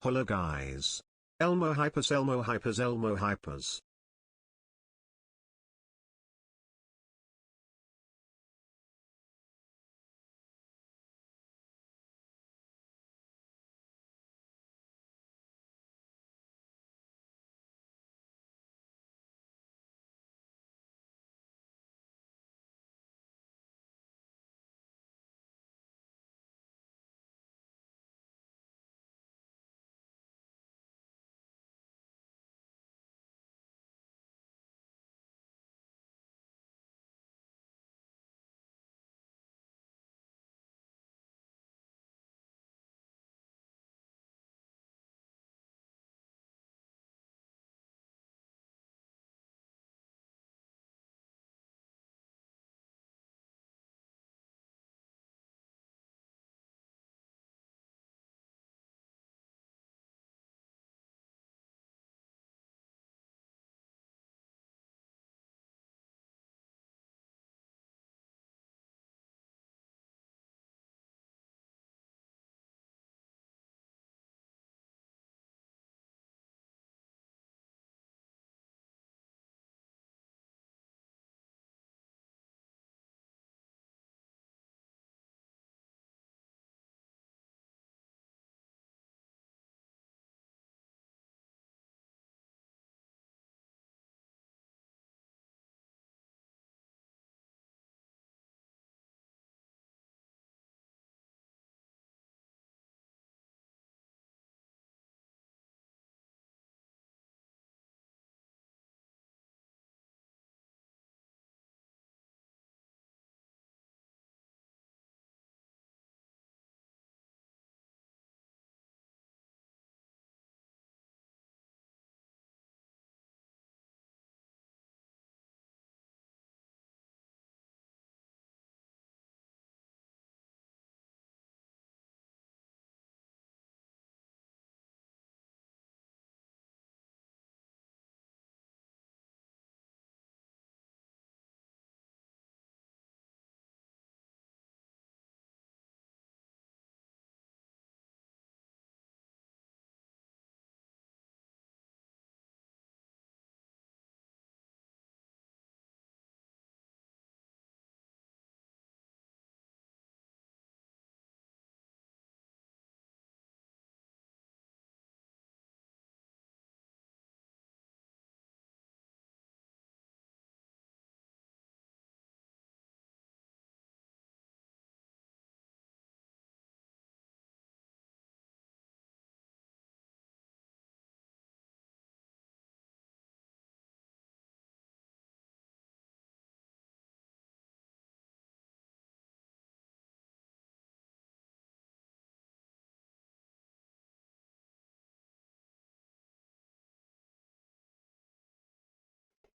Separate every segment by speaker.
Speaker 1: Hello guys. Elmo hypers Elmo hypers Elmo hypers.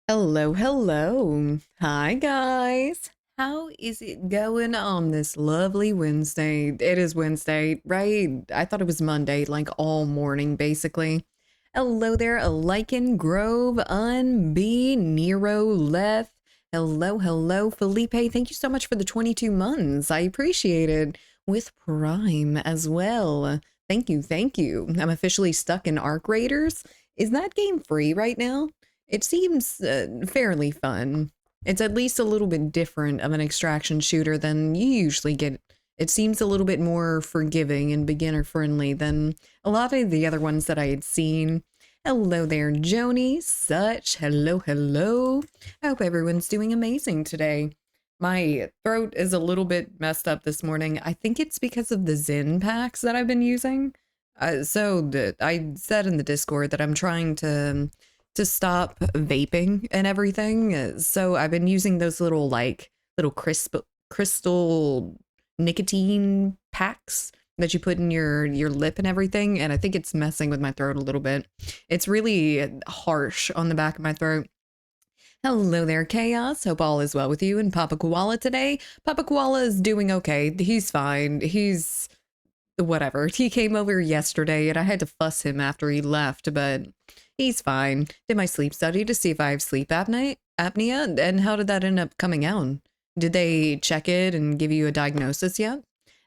Speaker 2: Hello, hello. Hi, guys. How is it going on this lovely Wednesday? It is Wednesday, right? I thought it was Monday, like all morning, basically. Hello there, Lycan Grove, Unbe, Nero left. Hello, hello, Felipe. Thank you so much for the 22 months. I appreciate it. With Prime as well. Thank you, thank you. I'm officially stuck in Arc Raiders. Is that game free right now? It seems fairly fun. It's at least a little bit different of an extraction shooter than you usually get. It seems a little bit more forgiving and beginner friendly than a lot of the other ones that I had seen. Hello there, Joni. Such. Hello, hello. I hope everyone's doing amazing today. My throat is a little bit messed up this morning. I think it's because of the Zen packs that I've been using. I said in the Discord that I'm trying to stop vaping and everything. So I've been using those little crystal nicotine packs that you put in your lip and everything, and I think it's messing with my throat a little bit. It's really harsh on the back of my throat. Hello there, Chaos. Hope all is well with you and Papa Koala today. Papa Koala is doing okay. He's fine. He's whatever. He came over yesterday and I had to fuss him after he left, but he's fine. Did my sleep study to see if I have sleep apnea, and how did that end up coming out? Did they check it and give you a diagnosis yet?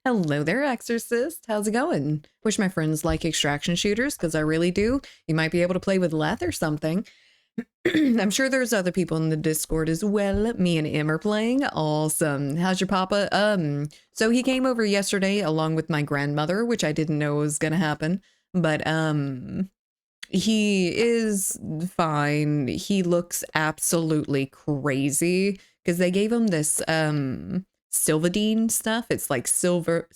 Speaker 2: Hello there, Exorcist. How's it going? Wish my friends like extraction shooters, because I really do. You might be able to play with Leth or something. I'm sure there's other people in the Discord as well. Me and Em are playing. Awesome. How's your papa? So he came over yesterday along with my grandmother, which I didn't know was gonna happen. But he is fine. He looks absolutely crazy because they gave him this Silvadine stuff. It's like silver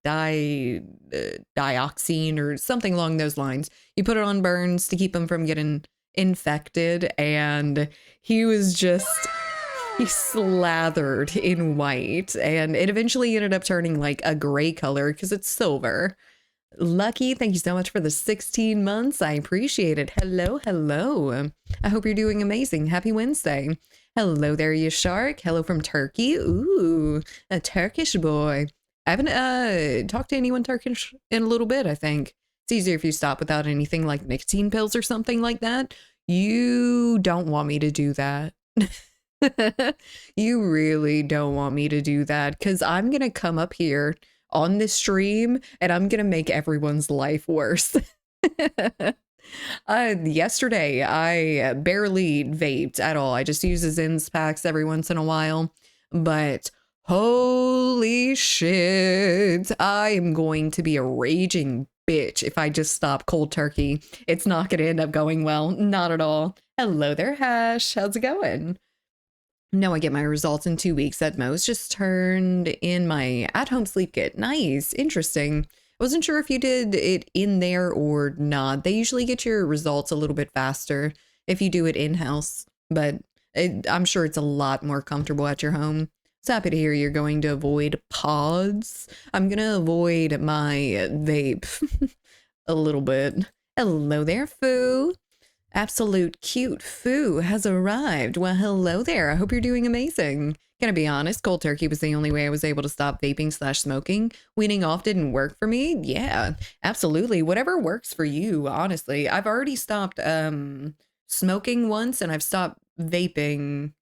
Speaker 2: dioxine or something along those lines. You put it on burns to keep him from getting infected, and he slathered in white, and it eventually ended up turning like a gray color because it's silver. Lucky, thank you so much for the 16 months. I appreciate it. Hello, hello. I hope you're doing amazing. Happy Wednesday. Hello there, you shark. Hello from Turkey. Ooh, a Turkish boy. I haven't talked to anyone Turkish in a little bit, I think. It's easier if you stop without anything like nicotine pills or something like that. You don't want me to do that. You really don't want me to do that, because I'm going to come up here on this stream and I'm gonna make everyone's life worse. Yesterday I barely vaped at all. I just use the Zins packs every once in a while, but holy shit, I am going to be a raging bitch if I just stop cold turkey. It's not gonna end up going well, not at all. Hello there, Hash. How's it going? No, I get my results in 2 weeks at most. Just turned in my at-home sleep kit. Nice. Interesting. I wasn't sure if you did it in there or not. They usually get your results a little bit faster if you do it in-house, but I'm sure it's a lot more comfortable at your home. So happy to hear you're going to avoid pods. I'm going to avoid my vape a little bit. Hello there, Foo. Absolute cute Foo has arrived. Well, hello there. I hope you're doing amazing. Gonna be honest, cold turkey was the only way I was able to stop vaping slash smoking. Weaning off didn't work for me. Yeah, absolutely. Whatever works for you, honestly. I've already stopped smoking once, and I've stopped vaping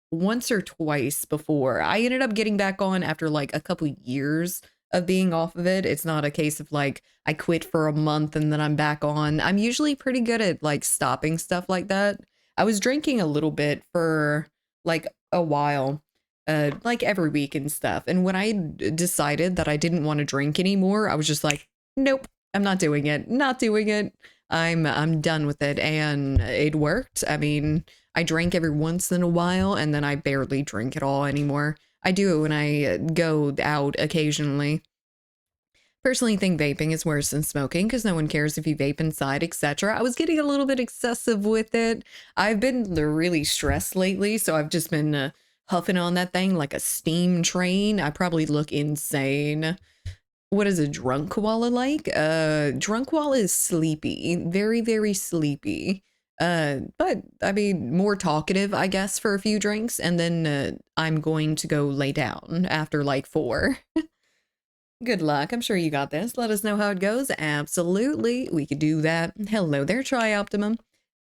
Speaker 2: once or twice before. I ended up getting back on after like a couple years of being off of it. It's not a case of like I quit for a month and then I'm back on. I'm usually pretty good at like stopping stuff like that. I was drinking a little bit for like a while, like every week and stuff. And when I decided that I didn't want to drink anymore, I was just like, nope, I'm not doing it. Not doing it. I'm done with it, and it worked. I mean, I drink every once in a while, and then I barely drink at all anymore. I do it when I go out occasionally. Personally think vaping is worse than smoking because no one cares if you vape inside, etc. I was getting a little bit excessive with it. I've been really stressed lately, so I've just been huffing on that thing like a steam train. I probably look insane. What is a drunk koala like? Drunk koala is sleepy, very, very sleepy. But I mean, more talkative, I guess, for a few drinks, and then I'm going to go lay down after like 4. Good luck. I'm sure you got this. Let us know how it goes. Absolutely, we could do that. Hello there, Tri-Optimum.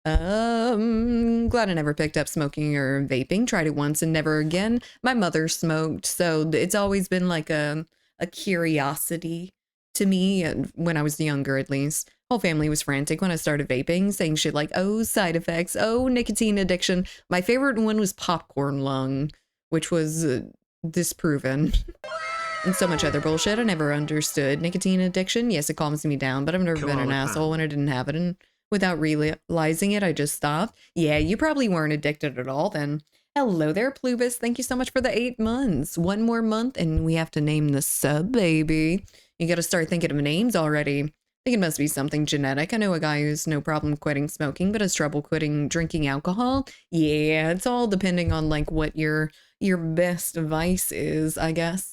Speaker 2: Glad I never picked up smoking or vaping. Tried it once and never again. My mother smoked, so it's always been like a curiosity to me when I was younger, at least. Whole family was frantic when I started vaping, saying shit like, oh, side effects, oh, nicotine addiction. My favorite one was popcorn lung, which was disproven. And so much other bullshit I never understood. Nicotine addiction, yes, it calms me down, but I've never been an asshole when I didn't have it, and without realizing it, I just stopped. Yeah, you probably weren't addicted at all then. Hello there, Plubus. Thank you so much for the 8 months. One more month, and we have to name the sub baby. You gotta start thinking of names already. I think it must be something genetic. I know a guy who's no problem quitting smoking, but has trouble quitting drinking alcohol. Yeah, it's all depending on like what your best vice is, I guess.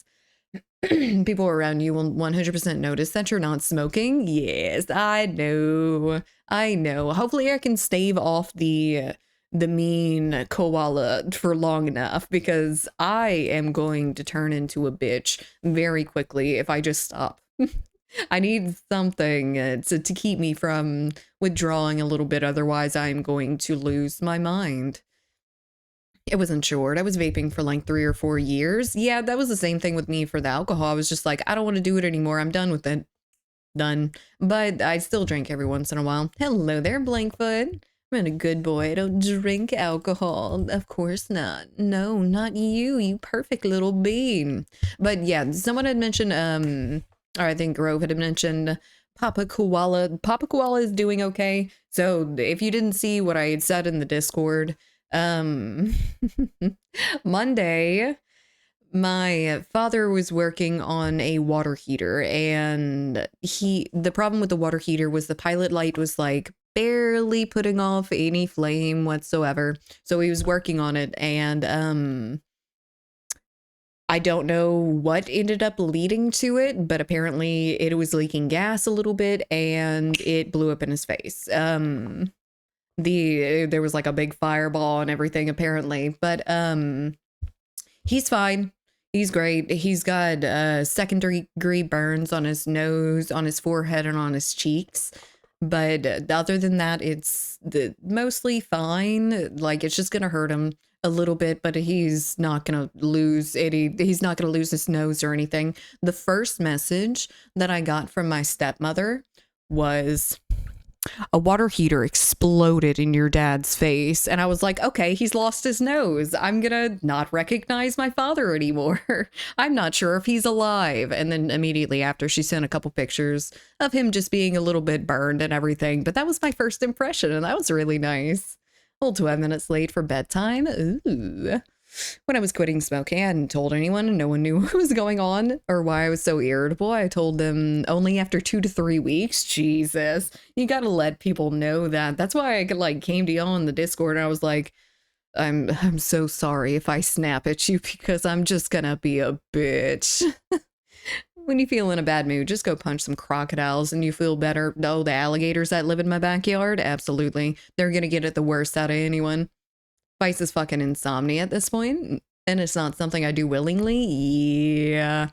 Speaker 2: People around you will 100% notice that you're not smoking. Yes, I know. I know. Hopefully I can stave off the mean koala for long enough, because I am going to turn into a bitch very quickly if I just stop. I need something to keep me from withdrawing a little bit. Otherwise, I'm going to lose my mind. It wasn't short. I was vaping for like 3 or 4 years. Yeah, that was the same thing with me for the alcohol. I was just like, I don't want to do it anymore. I'm done with it. Done. But I still drink every once in a while. Hello there, Blankfoot. I'm a good boy. I don't drink alcohol. Of course not. No, not you, you perfect little bean. But yeah, someone had mentioned, or I think Grove had mentioned Papa Koala. Papa Koala is doing okay. So if you didn't see what I had said in the Discord, um, Monday, my father was working on a water heater, and the problem with the water heater was the pilot light was like barely putting off any flame whatsoever. So he was working on it, and I don't know what ended up leading to it, but apparently it was leaking gas a little bit and it blew up in his face. There was like a big fireball and everything apparently, but he's fine. He's great. He's got second-degree burns on his nose, on his forehead, and on his cheeks. But other than that, it's mostly fine. Like, it's just going to hurt him a little bit, but he's not going to lose any, he's not going to lose his nose or anything. The first message that I got from my stepmother was, a water heater exploded in your dad's face. And I was like, okay, he's lost his nose. I'm gonna not recognize my father anymore. I'm not sure if he's alive. And then immediately after, she sent a couple pictures of him just being a little bit burned and everything. But that was my first impression, and that was really nice. Well, 12 minutes late for bedtime. Ooh. When I was quitting smoking, I hadn't told anyone, and no one knew what was going on or why I was so irritable. I told them only after 2 to 3 weeks. Jesus, you gotta let people know that. That's why I like came to y'all in the Discord, and I was like, I'm so sorry if I snap at you because I'm just gonna be a bitch. When you feel in a bad mood, just go punch some crocodiles and you feel better. Oh, the alligators that live in my backyard? Absolutely. They're gonna get it the worst out of anyone. Vice is fucking insomnia at this point, and it's not something I do willingly. Yeah.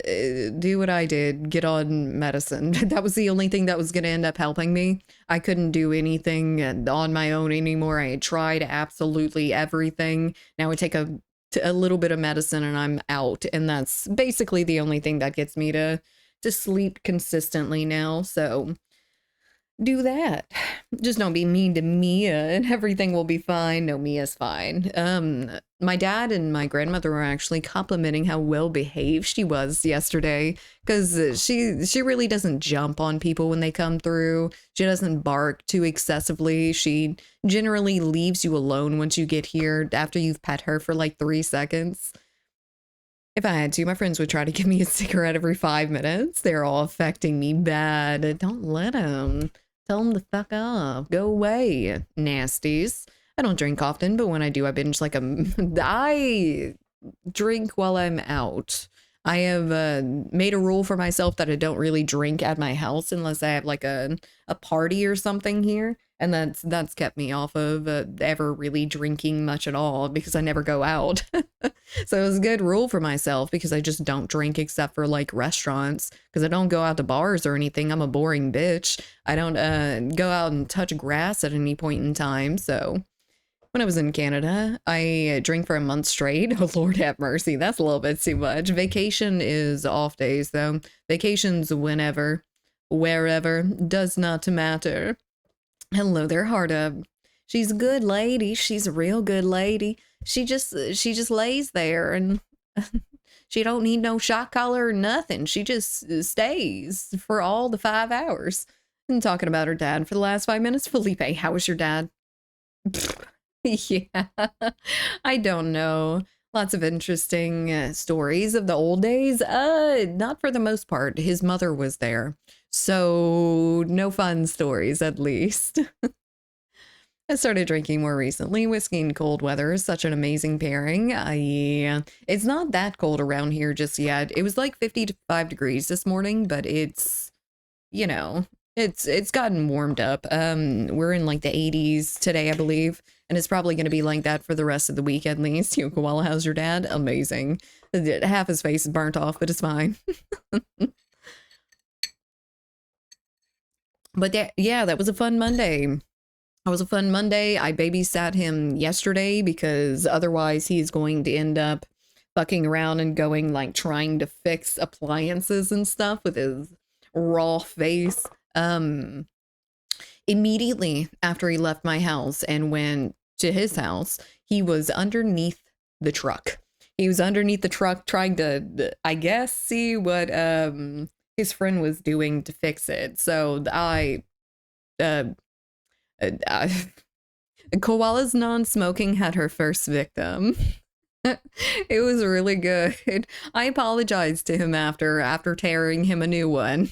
Speaker 2: Do what I did, get on medicine. That was the only thing that was going to end up helping me. I couldn't do anything on my own anymore. I had tried absolutely everything. Now I take a little bit of medicine and I'm out, and that's basically the only thing that gets me to sleep consistently now. So do that. Just don't be mean to Mia and everything will be fine. No, Mia's fine. My dad and my grandmother were actually complimenting how well behaved she was yesterday, because she really doesn't jump on people when they come through. She doesn't bark too excessively. She generally leaves you alone once you get here after you've pet her for like 3 seconds. If I had to, my friends would try to give me a cigarette every 5 minutes. They're all affecting me bad. Don't let them. Tell them to fuck off. Go away, nasties. I don't drink often, but when I do, I binge like a... I drink while I'm out. I have made a rule for myself that I don't really drink at my house unless I have like a party or something here. And that's kept me off of ever really drinking much at all because I never go out. So it was a good rule for myself because I just don't drink except for like restaurants, because I don't go out to bars or anything. I'm a boring bitch. I don't go out and touch grass at any point in time. So when I was in Canada, I drank for a month straight. Oh, Lord have mercy. That's a little bit too much. Vacation is off days, though. Vacations whenever, wherever, does not matter. Hello there, heart up. She's a good lady. She's a real good lady. She just lays there and she don't need no shot collar or nothing. She just stays for all the 5 hours. And talking about her dad for the last 5 minutes. Felipe, how was your dad? Yeah, I don't know. Lots of interesting stories of the old days. Not for the most part. His mother was there. So no fun stories, at least. I started drinking more recently. Whiskey in cold weather is such an amazing pairing. It's not that cold around here just yet. It was like 55 degrees this morning, but it's, you know, it's gotten warmed up. We're in like the 80s today, I believe, and it's probably going to be like that for the rest of the week at least. You know, Koala, how's your dad? Amazing. Half his face is burnt off, but it's fine. But yeah, that was a fun Monday. It was a fun Monday. I babysat him yesterday because otherwise he's going to end up fucking around and going like trying to fix appliances and stuff with his raw face. Um Immediately after he left my house and went to his house, he was underneath the truck. He was underneath the truck trying to, I guess, see what his friend was doing to fix it. So uh, uh Koala's non-smoking had her first victim. It was really good. I apologized to him after tearing him a new one.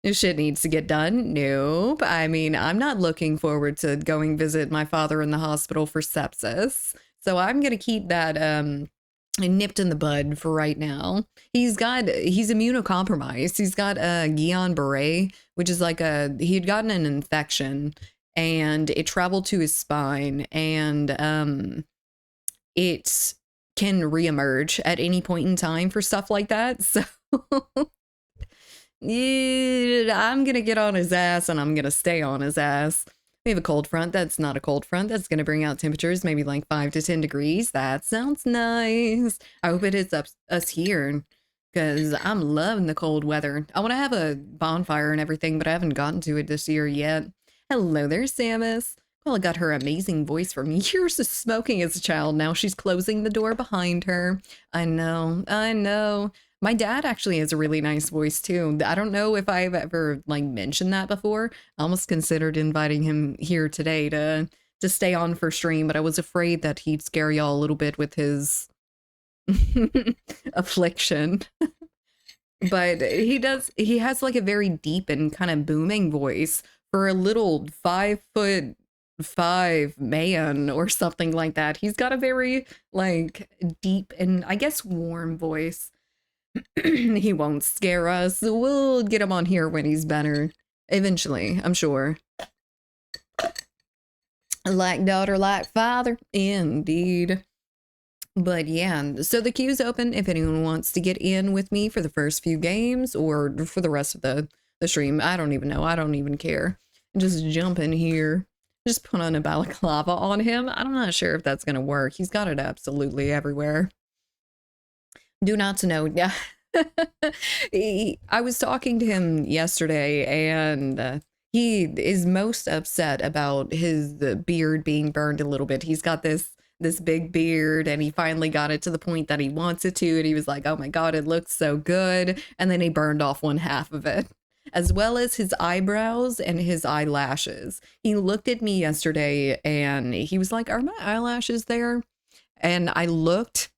Speaker 2: This shit needs to get done. Nope. I mean, I'm not looking forward to going visit my father in the hospital for sepsis. So I'm gonna keep that nipped in the bud for right now. He's immunocompromised. He's got a Guillain-Barré, which is like he had gotten an infection and it traveled to his spine, and it can reemerge at any point in time for stuff like that. So yeah, I'm gonna get on his ass and I'm gonna stay on his ass. We have a cold front. That's not a cold front. That's gonna bring out temperatures maybe like 5 to 10 degrees. That sounds nice. I hope it hits us here because I'm loving the cold weather. I want to have a bonfire and everything, but I haven't gotten to it this year yet. Hello there, Samus. Well, I got her amazing voice from years of smoking as a child. Now she's closing the door behind her. I know, I know. My dad actually has a really nice voice too. I don't know if I've ever like mentioned that before. I almost considered inviting him here today to stay on for stream, but I was afraid that he'd scare y'all a little bit with his affliction. But he has like a very deep and kind of booming voice for a little 5'5" man or something like that. He's got a very like deep and I guess warm voice. He won't scare us. We'll get him on here when he's better. Eventually, I'm sure. Like daughter, like father. Indeed. But yeah, so the queue's open if anyone wants to get in with me for the first few games or for the rest of the stream. I don't even know. I don't even care. Just jump in here. Just put on a balaclava on him. I'm not sure if that's going to work. He's got it absolutely everywhere. Do not to know. Yeah. I was talking to him yesterday and he is most upset about his beard being burned a little bit. He's got this big beard and he finally got it to the point that he wants it to, and he was like, oh my god, it looks so good, and then he burned off one half of it, as well as his eyebrows and his eyelashes. He looked at me yesterday and he was like, are my eyelashes there? And I looked.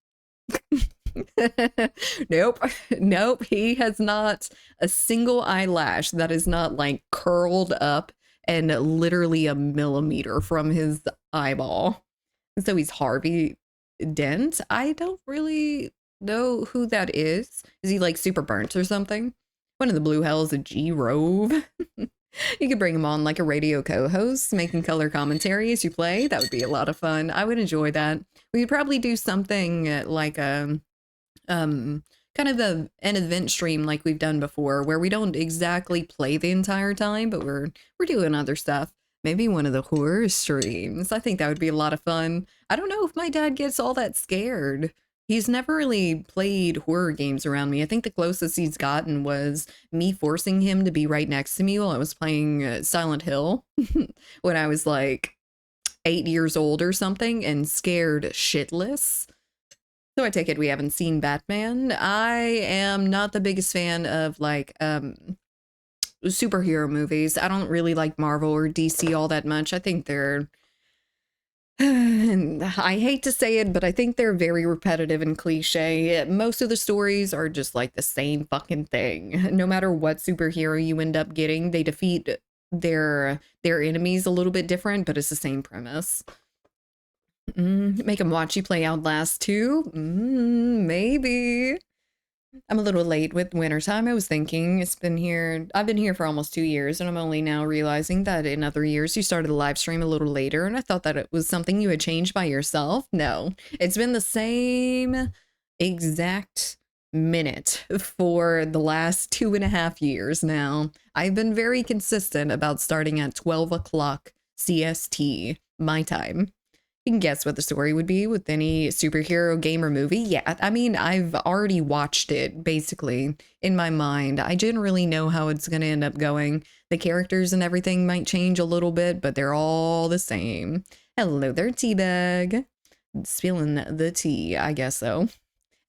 Speaker 2: Nope, he has not a single eyelash that is not like curled up and literally a millimeter from his eyeball. So he's Harvey Dent. I don't really know who that is. Is he like super burnt or something? One of the blue hells, a G Rove. You could bring him on like a radio co-host, making color commentary as you play. That would be a lot of fun. I would enjoy that. We could probably do something like a kind of an event stream like we've done before, where we don't exactly play the entire time, but we're doing other stuff. Maybe one of the horror streams. I think that would be a lot of fun. I don't know if my dad gets all that scared. He's never really played horror games around me. I think the closest he's gotten was me forcing him to be right next to me while I was playing Silent Hill when I was like 8 years old or something, and scared shitless. So I take it we haven't seen Batman. I am not the biggest fan of like superhero movies. I don't really like Marvel or DC all that much. I think they're I hate to say it, but I think they're very repetitive and cliche. Most of the stories are just like the same fucking thing. No matter what superhero you end up getting, they defeat their enemies a little bit different, but it's the same premise. Make them watch you play Outlast 2? Maybe. I'm a little late with wintertime. I was thinking I've been here for almost 2 years, and I'm only now realizing that in other years you started the live stream a little later, and I thought that it was something you had changed by yourself. No, it's been the same exact minute for the last 2.5 years now. I've been very consistent about starting at 12 o'clock CST, my time. You can guess what the story would be with any superhero game or movie. Yeah, I mean, I've already watched it basically in my mind. I generally know how it's going to end up going. The characters and everything might change a little bit, but they're all the same. Hello there, Teabag. Spilling the tea, I guess so.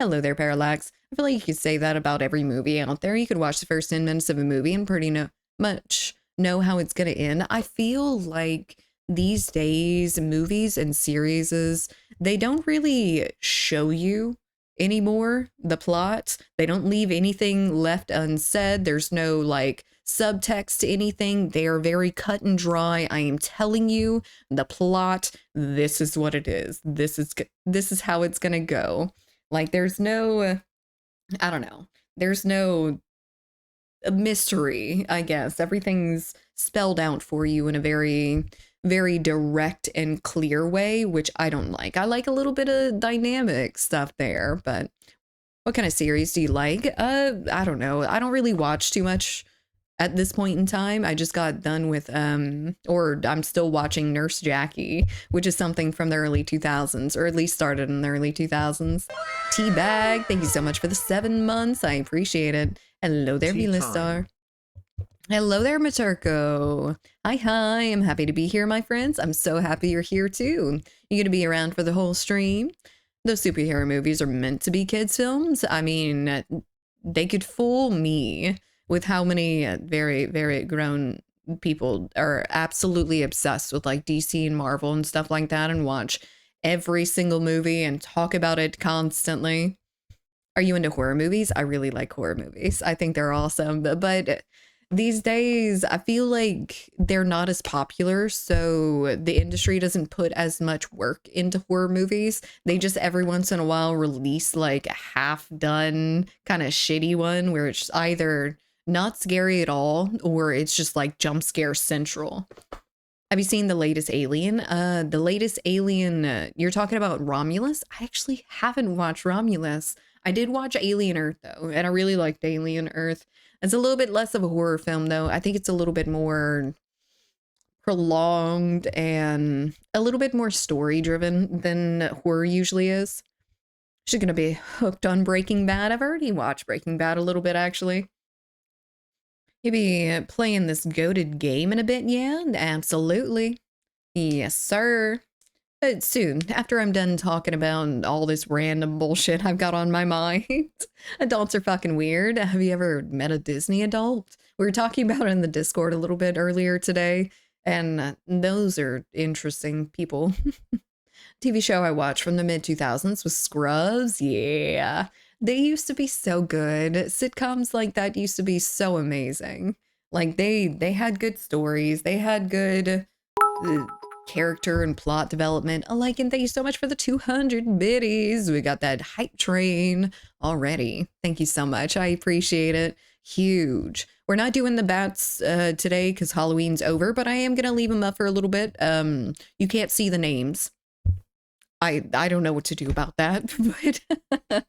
Speaker 2: Hello there, Parallax. I feel like you could say that about every movie out there. You could watch the first 10 minutes of a movie and pretty much know how it's going to end. I feel like these days, movies and series, they don't really show you anymore the plot. They don't leave anything left unsaid. There's no like subtext to anything. They are very cut and dry. I am telling you the plot. This is what it is. This is how it's going to go. Like there's no, I don't know. There's no mystery, I guess. Everything's spelled out for you in a very, very direct and clear way, which I don't like. I like a little bit of dynamic stuff there, but what kind of series do you like? I don't know. I don't really watch too much at this point in time. I just got done with or I'm still watching Nurse Jackie, which is something from the early 2000s, or at least started in the early 2000s. Teabag, thank you so much for the 7 months. I appreciate it. Hello there,
Speaker 1: Tea
Speaker 2: V-Listar. Hello there, Maturko. Hi, I'm happy to be here, my friends. I'm so happy you're here too. You gonna be around for the whole stream? Those superhero movies are meant to be kids' films. I mean, they could fool me with how many very, very grown people are absolutely obsessed with like DC and Marvel and stuff like that and watch every single movie and talk about it constantly. Are you into horror movies? I really like horror movies. I think they're awesome. But these days, I feel like they're not as popular. So the industry doesn't put as much work into horror movies. They just every once in a while release like a half done kind of shitty one where it's either not scary at all or it's just like jump scare central. Have you seen the latest Alien? The latest Alien, you're talking about Romulus? I actually haven't watched Romulus. I did watch Alien Earth though, and I really liked Alien Earth. It's a little bit less of a horror film though. I think it's a little bit more prolonged and a little bit more story driven than horror usually is. She's gonna be hooked on Breaking Bad. I've already watched Breaking Bad a little bit actually. You'll be playing this goated game in a bit, yeah? Absolutely. Yes, sir. But soon, after I'm done talking about all this random bullshit I've got on my mind. Adults are fucking weird. Have you ever met a Disney adult? We were talking about it in the Discord a little bit earlier today, and those are interesting people. TV show I watched from the mid-2000s was Scrubs. Yeah. They used to be so good. Sitcoms like that used to be so amazing. Like they had good stories. They had good uh, character and plot development. Like, and thank you so much for the 200 biddies. We got that hype train already. Thank you so much. I appreciate it. Huge. We're not doing the bats today because Halloween's over, but I am gonna leave them up for a little bit. You can't see the names. I don't know what to do about that, but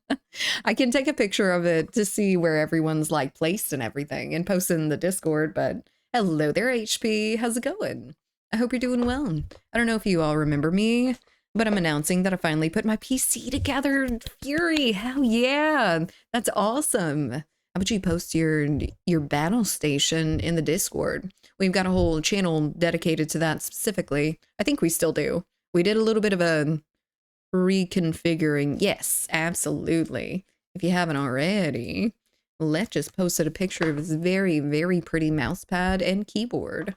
Speaker 2: I can take a picture of it to see where everyone's like placed and everything and post it in the Discord. But hello there, HP. How's it going? I hope you're doing well. I don't know if you all remember me, but I'm announcing that I finally put my PC together. Fury, hell yeah. That's awesome. How about you post your battle station in the Discord? We've got a whole channel dedicated to that specifically. I think we still do. We did a little bit of a reconfiguring. Yes, absolutely. If you haven't already, Left just posted a picture of his very, very pretty mouse pad and keyboard.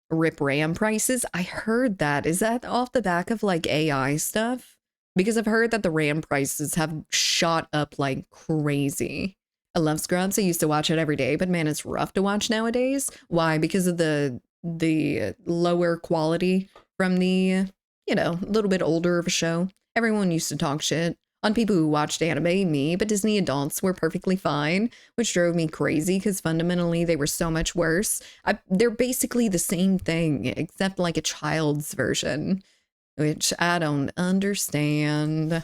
Speaker 2: Rip RAM prices? I heard that. Is that off the back of like AI stuff? Because I've heard that the RAM prices have shot up like crazy. I love Scrubs. I used to watch it every day, but man, it's rough to watch nowadays. Why? Because of the lower quality from the little bit older of a show. Everyone used to talk shit on people who watched anime, me, but Disney adults were perfectly fine, which drove me crazy because fundamentally they were so much worse. They're basically the same thing, except like a child's version, which I don't understand.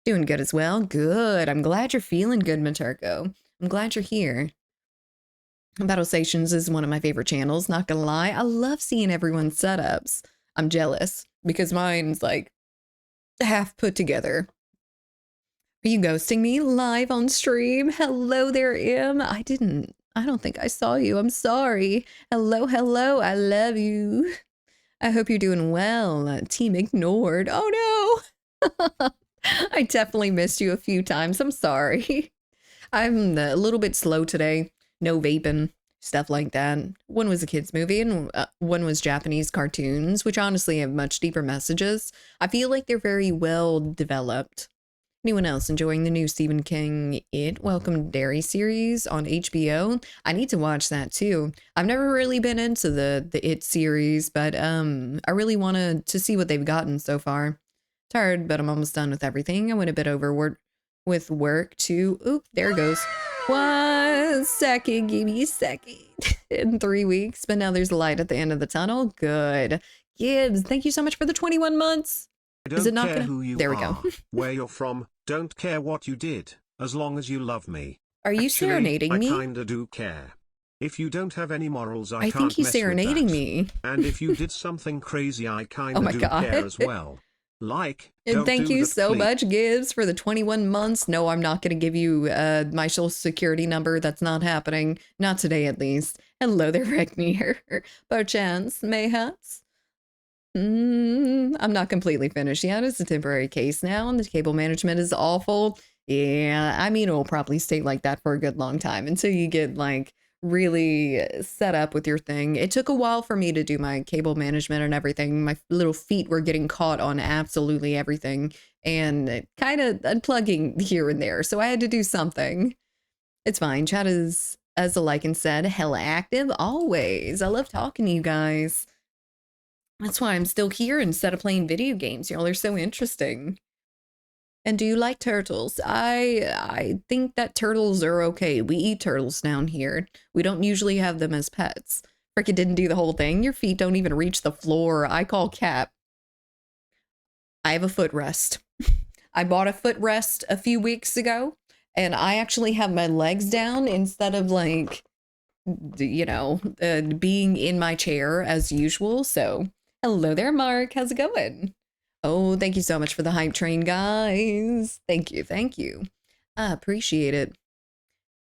Speaker 2: Doing good as well. Good. I'm glad you're feeling good, Matarko. I'm glad you're here. Battle Stations is one of my favorite channels, not gonna lie. I love seeing everyone's setups. I'm jealous because mine's like half put together. Are you ghosting me live on stream? Hello there, Im. I don't think I saw you. I'm sorry. Hello, hello. I love you. I hope you're doing well. Team ignored. Oh no. I definitely missed you a few times. I'm sorry. I'm a little bit slow today. No vaping, stuff like that. One was a kids movie and one was Japanese cartoons, which honestly have much deeper messages. I feel like they're very well developed. Anyone else enjoying the new Stephen King It Welcome to Derry series on HBO? I need to watch that too. I've never really been into the It series, but I really wanted to see what they've gotten so far. Tired, but I'm almost done with everything. I went a bit over with work too. Oop, there it goes. 1 second, give me a second. In 3 weeks, but now there's a light at the end of the tunnel. Good. Gibbs, thank you so much for the 21 months.
Speaker 1: I don't
Speaker 2: Is it not
Speaker 1: care
Speaker 2: gonna?
Speaker 1: who you
Speaker 2: There we
Speaker 1: are,
Speaker 2: go.
Speaker 1: where you're from, don't care what you did, as long as you love me.
Speaker 2: Are you
Speaker 1: Actually,
Speaker 2: serenading
Speaker 1: I
Speaker 2: me?
Speaker 1: kinda do care. If you don't have any morals, I
Speaker 2: I think
Speaker 1: can't
Speaker 2: he's
Speaker 1: mess with
Speaker 2: serenading
Speaker 1: that.
Speaker 2: me.
Speaker 1: And if you did something crazy, I
Speaker 2: Oh
Speaker 1: kinda
Speaker 2: my
Speaker 1: do care
Speaker 2: god.
Speaker 1: as well. Like,
Speaker 2: And
Speaker 1: don't
Speaker 2: thank
Speaker 1: do
Speaker 2: you
Speaker 1: that,
Speaker 2: so
Speaker 1: please.
Speaker 2: much, Gibbs, for the 21 months. No, I'm not going to give you my social security number. That's not happening. Not today, at least. Hello there, Regnier. Perchance, mayhaps. I'm not completely finished yet. It's a temporary case now, and the cable management is awful. Yeah, I mean, it'll probably stay like that for a good long time until you get like really set up with your thing. It took a while for me to do my cable management and everything. My little feet were getting caught on absolutely everything and kind of unplugging here and there. So I had to do something. It's fine. Chat is, as the Lycan said, hella active always. I love talking to you guys. That's why I'm still here instead of playing video games. Y'all are so interesting. And do you like turtles? I think that turtles are okay. We eat turtles down here. We don't usually have them as pets. Frickin' didn't do the whole thing. Your feet don't even reach the floor. I call cap. I have a footrest. I bought a footrest a few weeks ago, and I actually have my legs down instead of like, being in my chair as usual. So, hello there, Mark. How's it going? Oh, thank you so much for the hype train, guys. Thank you, thank you. I appreciate it.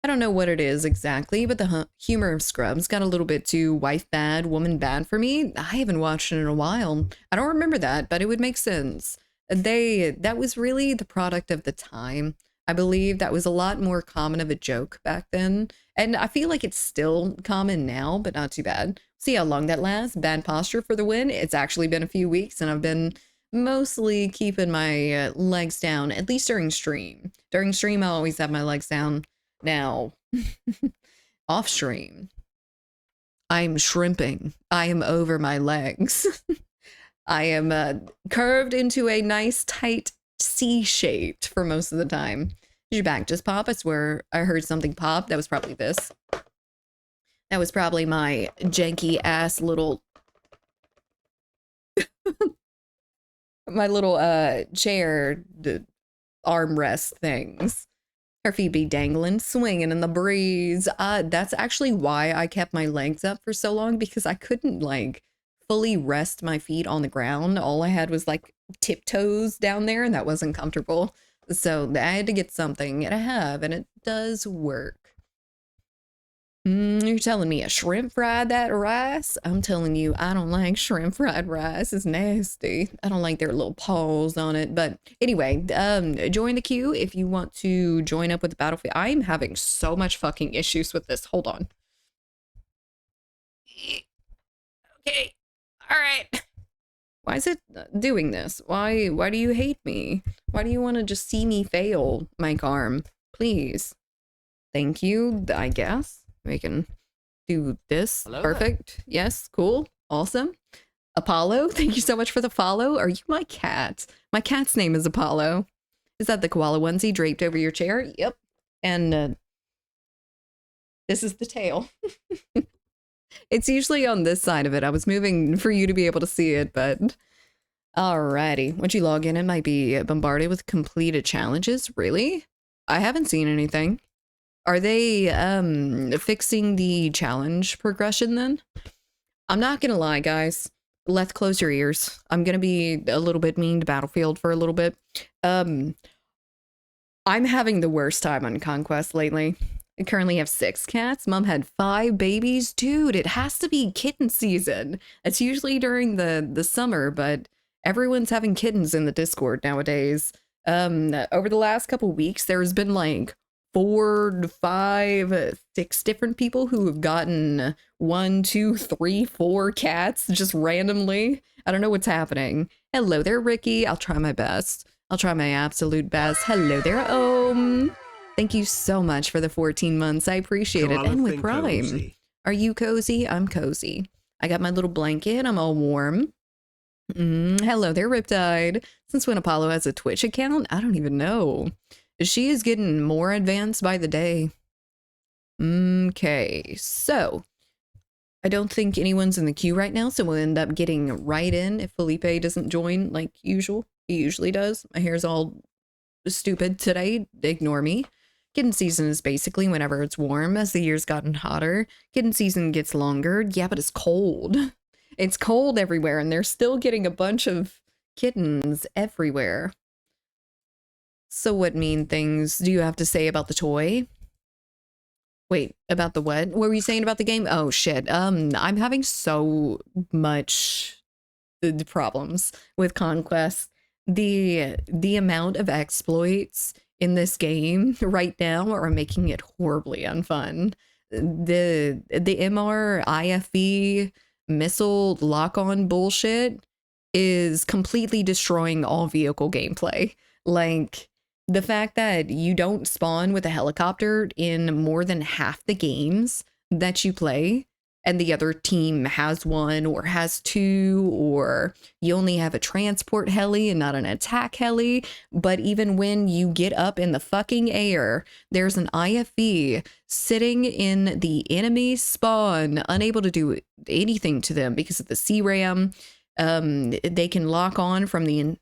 Speaker 2: I don't know what it is exactly, but the humor of Scrubs got a little bit too wife bad, woman bad for me. I haven't watched it in a while. I don't remember that, but it would make sense. That was really the product of the time. I believe that was a lot more common of a joke back then. And I feel like it's still common now, but not too bad. See how long that lasts. Bad posture for the win. It's actually been a few weeks and I've been mostly keeping my legs down, at least during stream. During stream, I always have my legs down. Now, off stream, I'm shrimping. I am over my legs. I am curved into a nice tight C-shaped for most of the time. Did your back just pop? I swear I heard something pop. That was probably this. That was probably my janky ass little my little chair armrest things. Her feet be dangling, swinging in the breeze. That's actually why I kept my legs up for so long, because I couldn't like fully rest my feet on the ground. All I had was like tiptoes down there, and that wasn't comfortable. So I had to get something, and I have, and it does work. You're telling me a shrimp fried that rice? I'm telling you, I don't like shrimp fried rice. It's nasty. I don't like their little paws on it. But anyway, join the queue if you want to join up with the battlefield. I'm having so much fucking issues with this. Hold on. Okay. All right. Why is it doing this? Why do you hate me? Why do you want to just see me fail, Mike Arm? Please. Thank you, I guess. We can do this.
Speaker 3: Hello
Speaker 2: Perfect.
Speaker 3: there.
Speaker 2: Yes, cool. Awesome. Apollo, thank you so much for the follow. Are you my cat? My cat's name is Apollo. Is that the koala onesie draped over your chair? Yep. And this is the tail. It's usually on this side of it. I was moving for you to be able to see it, but Alrighty. Once you log in, it might be bombarded with completed challenges. Really? I haven't seen anything. Are they fixing the challenge progression then? I'm not gonna lie, guys. Let's close your ears. I'm gonna be a little bit mean to Battlefield for a little bit. Um, I'm having the worst time on Conquest lately. I currently have 6 cats. Mom had 5 babies. Dude, it has to be kitten season. It's usually during the summer, but everyone's having kittens in the Discord nowadays. Over the last couple weeks, there's been like 4 to 5, 6 different people who have gotten 1, 2, 3, 4 cats just randomly. I don't know what's happening. Hello there, Ricky. I'll try my best. I'll try my absolute best. Hello there, Thank you so much for the 14 months. I appreciate it. And with Prime. Cozy. Are you cozy? I'm cozy. I got my little blanket. I'm all warm. Hello there, Riptide. Since when Apollo has a Twitch account? I don't even know. She is getting more advanced by the day. Okay, so I don't think anyone's in the queue right now, so we'll end up getting right in if Felipe doesn't join like usual. He usually does. My hair's all stupid today. Ignore me. Kitten season is basically whenever it's warm. As the year's gotten hotter, kitten season gets longer. Yeah, but it's cold. It's cold everywhere, and they're still getting a bunch of kittens everywhere. So what mean things do you have to say about the toy? Wait, about the what? What were you saying about the game? Oh shit. I'm having so much problems with Conquest. The amount of exploits in this game right now are making it horribly unfun. The MR IFV missile lock-on bullshit is completely destroying all vehicle gameplay. Like, the fact that you don't spawn with a helicopter in more than half the games that you play, and the other team has one or has 2, or you only have a transport heli and not an attack heli. But even when you get up in the fucking air, there's an IFV sitting in the enemy spawn, unable to do anything to them because of the CRAM. They can lock on from the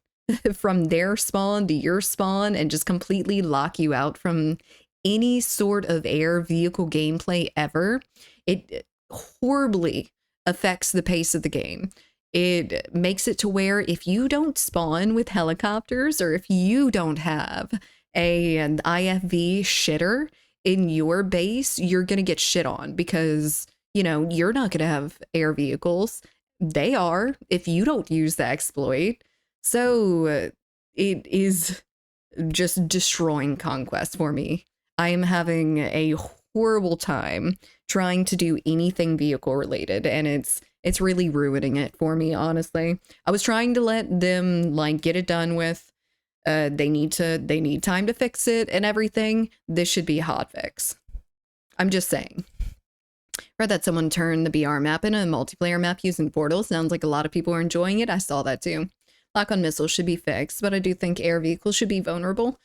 Speaker 2: from their spawn to your spawn and just completely lock you out from any sort of air vehicle gameplay ever. It horribly affects the pace of the game. It makes it to where if you don't spawn with helicopters, or if you don't have an IFV shitter in your base, you're going to get shit on because, you know, you're not going to have air vehicles. They are if you don't use the exploit. So it is just destroying Conquest for me. I am having a horrible time trying to do anything vehicle related, and it's really ruining it for me, honestly. I was trying to let them like get it done with. They need time to fix it and everything. This should be a hot fix. I'm just saying. Read that someone turned the BR map into a multiplayer map using Portal. Sounds like a lot of people are enjoying it. I saw that too. Lock-on missiles should be fixed, but I do think air vehicles should be vulnerable.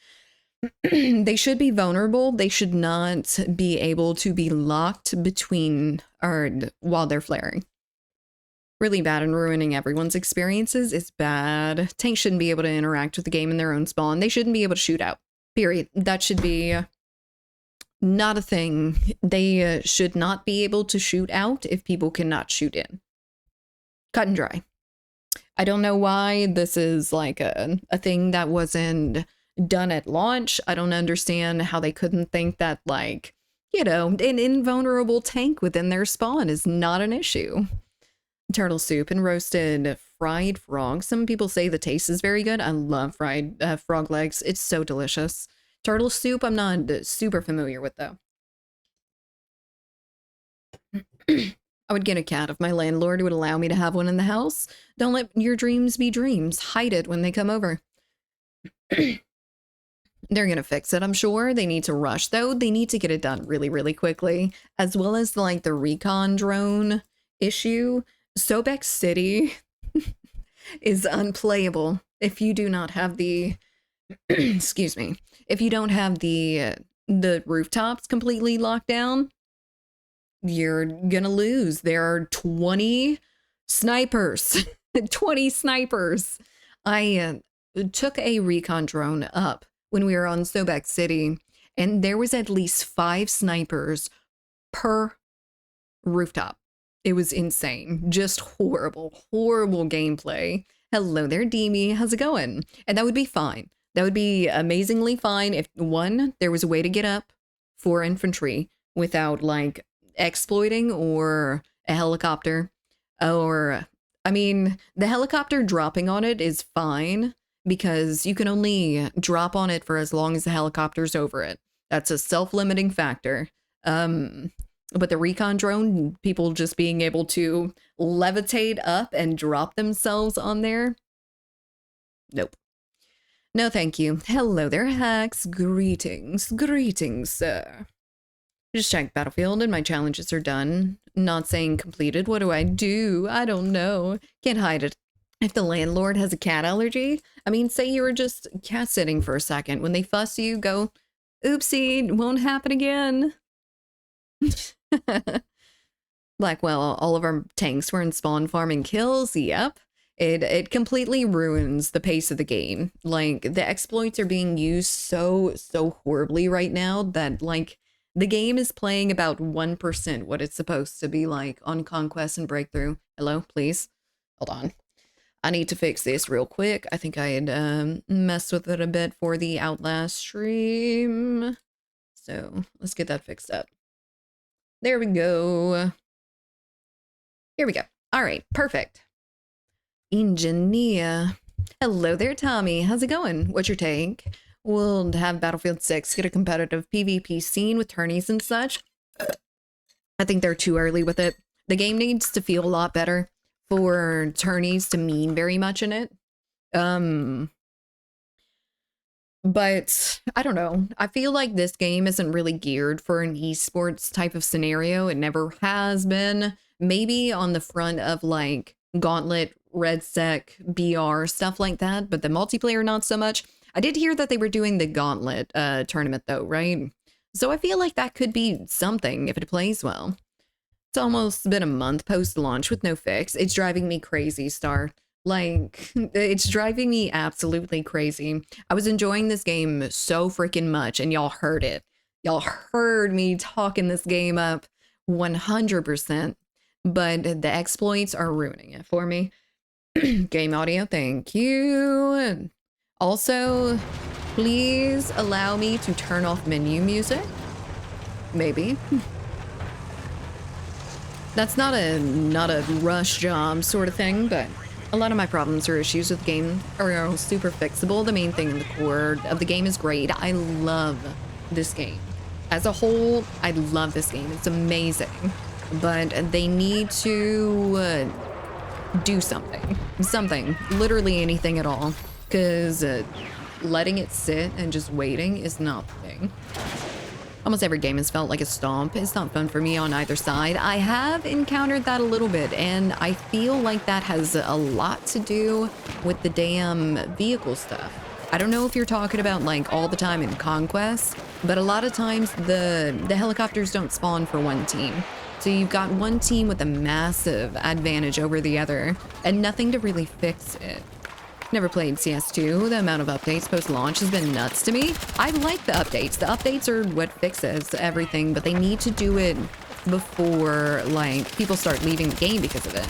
Speaker 2: They should be vulnerable. They should not be able to be locked between or while they're flaring. Really bad and ruining everyone's experiences. It's bad. Tanks shouldn't be able to interact with the game in their own spawn. They shouldn't be able to shoot out. Period. That should be not a thing. They should not be able to shoot out if people cannot shoot in. Cut and dry. I don't know why this is like a thing that wasn't done at launch. I don't understand how they couldn't think that, like, you know, an invulnerable tank within their spawn is not an issue. Turtle soup and roasted fried frog. Some people say the taste is very good. I love fried frog legs. It's so delicious. Turtle soup, I'm not super familiar with, though. I would get a cat if my landlord would allow me to have one in the house. Don't let your dreams be dreams. Hide it when they come over. They're gonna fix it, I'm sure. They need to rush, though. They need to get it done really, really quickly. As well as, like, the recon drone issue. Sobek City is unplayable if you do not have the... excuse me. If you don't have the rooftops completely locked down, you're gonna lose. There are 20 snipers. 20 snipers I took a recon drone up when we were on Sobek City, and there was at least 5 snipers per rooftop. It was insane. Just horrible, horrible gameplay. Hello there, Demi. How's it going? And that would be fine. That would be amazingly fine if, one, there was a way to get up for infantry without, like, exploiting or a helicopter. Or, I mean, the helicopter dropping on it is fine because you can only drop on it for as long as the helicopter's over it. That's a self-limiting factor. But the recon drone, people just being able to levitate up and drop themselves on there? Nope. No, thank you. Hello there, hacks. Greetings. Greetings, sir. Just checked Battlefield and my challenges are done. Not saying completed. What do? I don't know. Can't hide it. If the landlord has a cat allergy, I mean, say you were just cat sitting for a second. When they fuss you, go, oopsie, won't happen again. Blackwell, all of our tanks were in spawn farming kills. Yep. It completely ruins the pace of the game. Like, the exploits are being used so horribly right now that, like, the game is playing about 1% what it's supposed to be like on Conquest and Breakthrough. Hello, please. Hold on. I need to fix this real quick. I think I had messed with it a bit for the Outlast stream. So let's get that fixed up. There we go. Here we go. All right, perfect. Engineer. Hello there, Tommy. How's it going? What's your take? We'll have Battlefield 6 get a competitive PvP scene with tourneys and such. I think they're too early with it. The game needs to feel a lot better for tourneys to mean very much in it. But I don't know. I feel like this game isn't really geared for an esports type of scenario. It never has been. Maybe on the front of like Gauntlet, Red Sec, BR, stuff like that, but the multiplayer not so much. I did hear that they were doing the Gauntlet tournament though, right? So I feel like that could be something if it plays well. It's almost been a month post-launch with no fix. It's driving me crazy, Star. Like, it's driving me absolutely crazy. I was enjoying this game so freaking much, and y'all heard it. Y'all heard me talking this game up 100%, but the exploits are ruining it for me. Game audio, thank you. Also, please allow me to turn off menu music. Maybe. That's not a rush job sort of thing, but a lot of my problems or issues with the game are super fixable. The main thing in the core of the game is great. I love this game. As a whole, I love this game. It's amazing. But they need to do something. Something. Literally anything at all. Because letting it sit and just waiting is not the thing. Almost every game has felt like a stomp. It's not fun for me on either side. I have encountered that a little bit, and I feel like that has a lot to do with the damn vehicle stuff. I don't know if you're talking about like all the time in Conquest, but a lot of times the helicopters don't spawn for one team. So you've got one team with a massive advantage over the other, and nothing to really fix it. Never played CS2. The amount of updates post-launch has been nuts to me. I like the updates. The updates are what fixes everything, but they need to do it before, like, people start leaving the game because of it.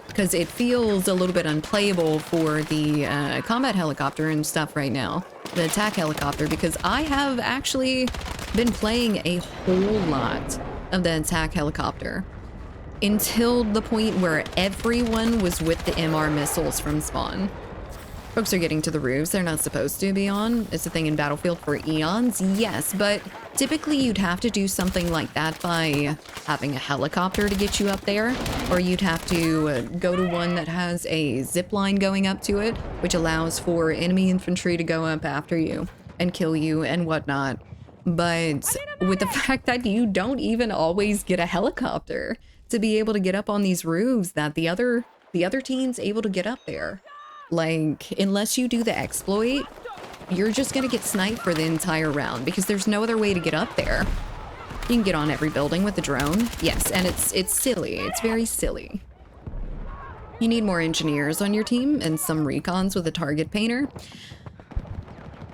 Speaker 2: Because it feels a little bit unplayable for the combat helicopter and stuff right now. The attack helicopter, because I have actually been playing a whole lot of the attack helicopter. Until the point where everyone was with the MR missiles from spawn. Folks are getting to the roofs they're not supposed to be on. It's a thing in Battlefield for eons, yes, but typically you'd have to do something like that by having a helicopter to get you up there, or you'd have to go to one that has a zip line going up to it, which allows for enemy infantry to go up after you and kill you and whatnot. But with the fact that you don't even always get a helicopter to be able to get up on these roofs that the other team's able to get up there. Like, unless you do the exploit, you're just gonna get sniped for the entire round because there's no other way to get up there. You can get on every building with the drone. Yes, and it's silly. It's very silly. You need more engineers on your team and some recons with a target painter.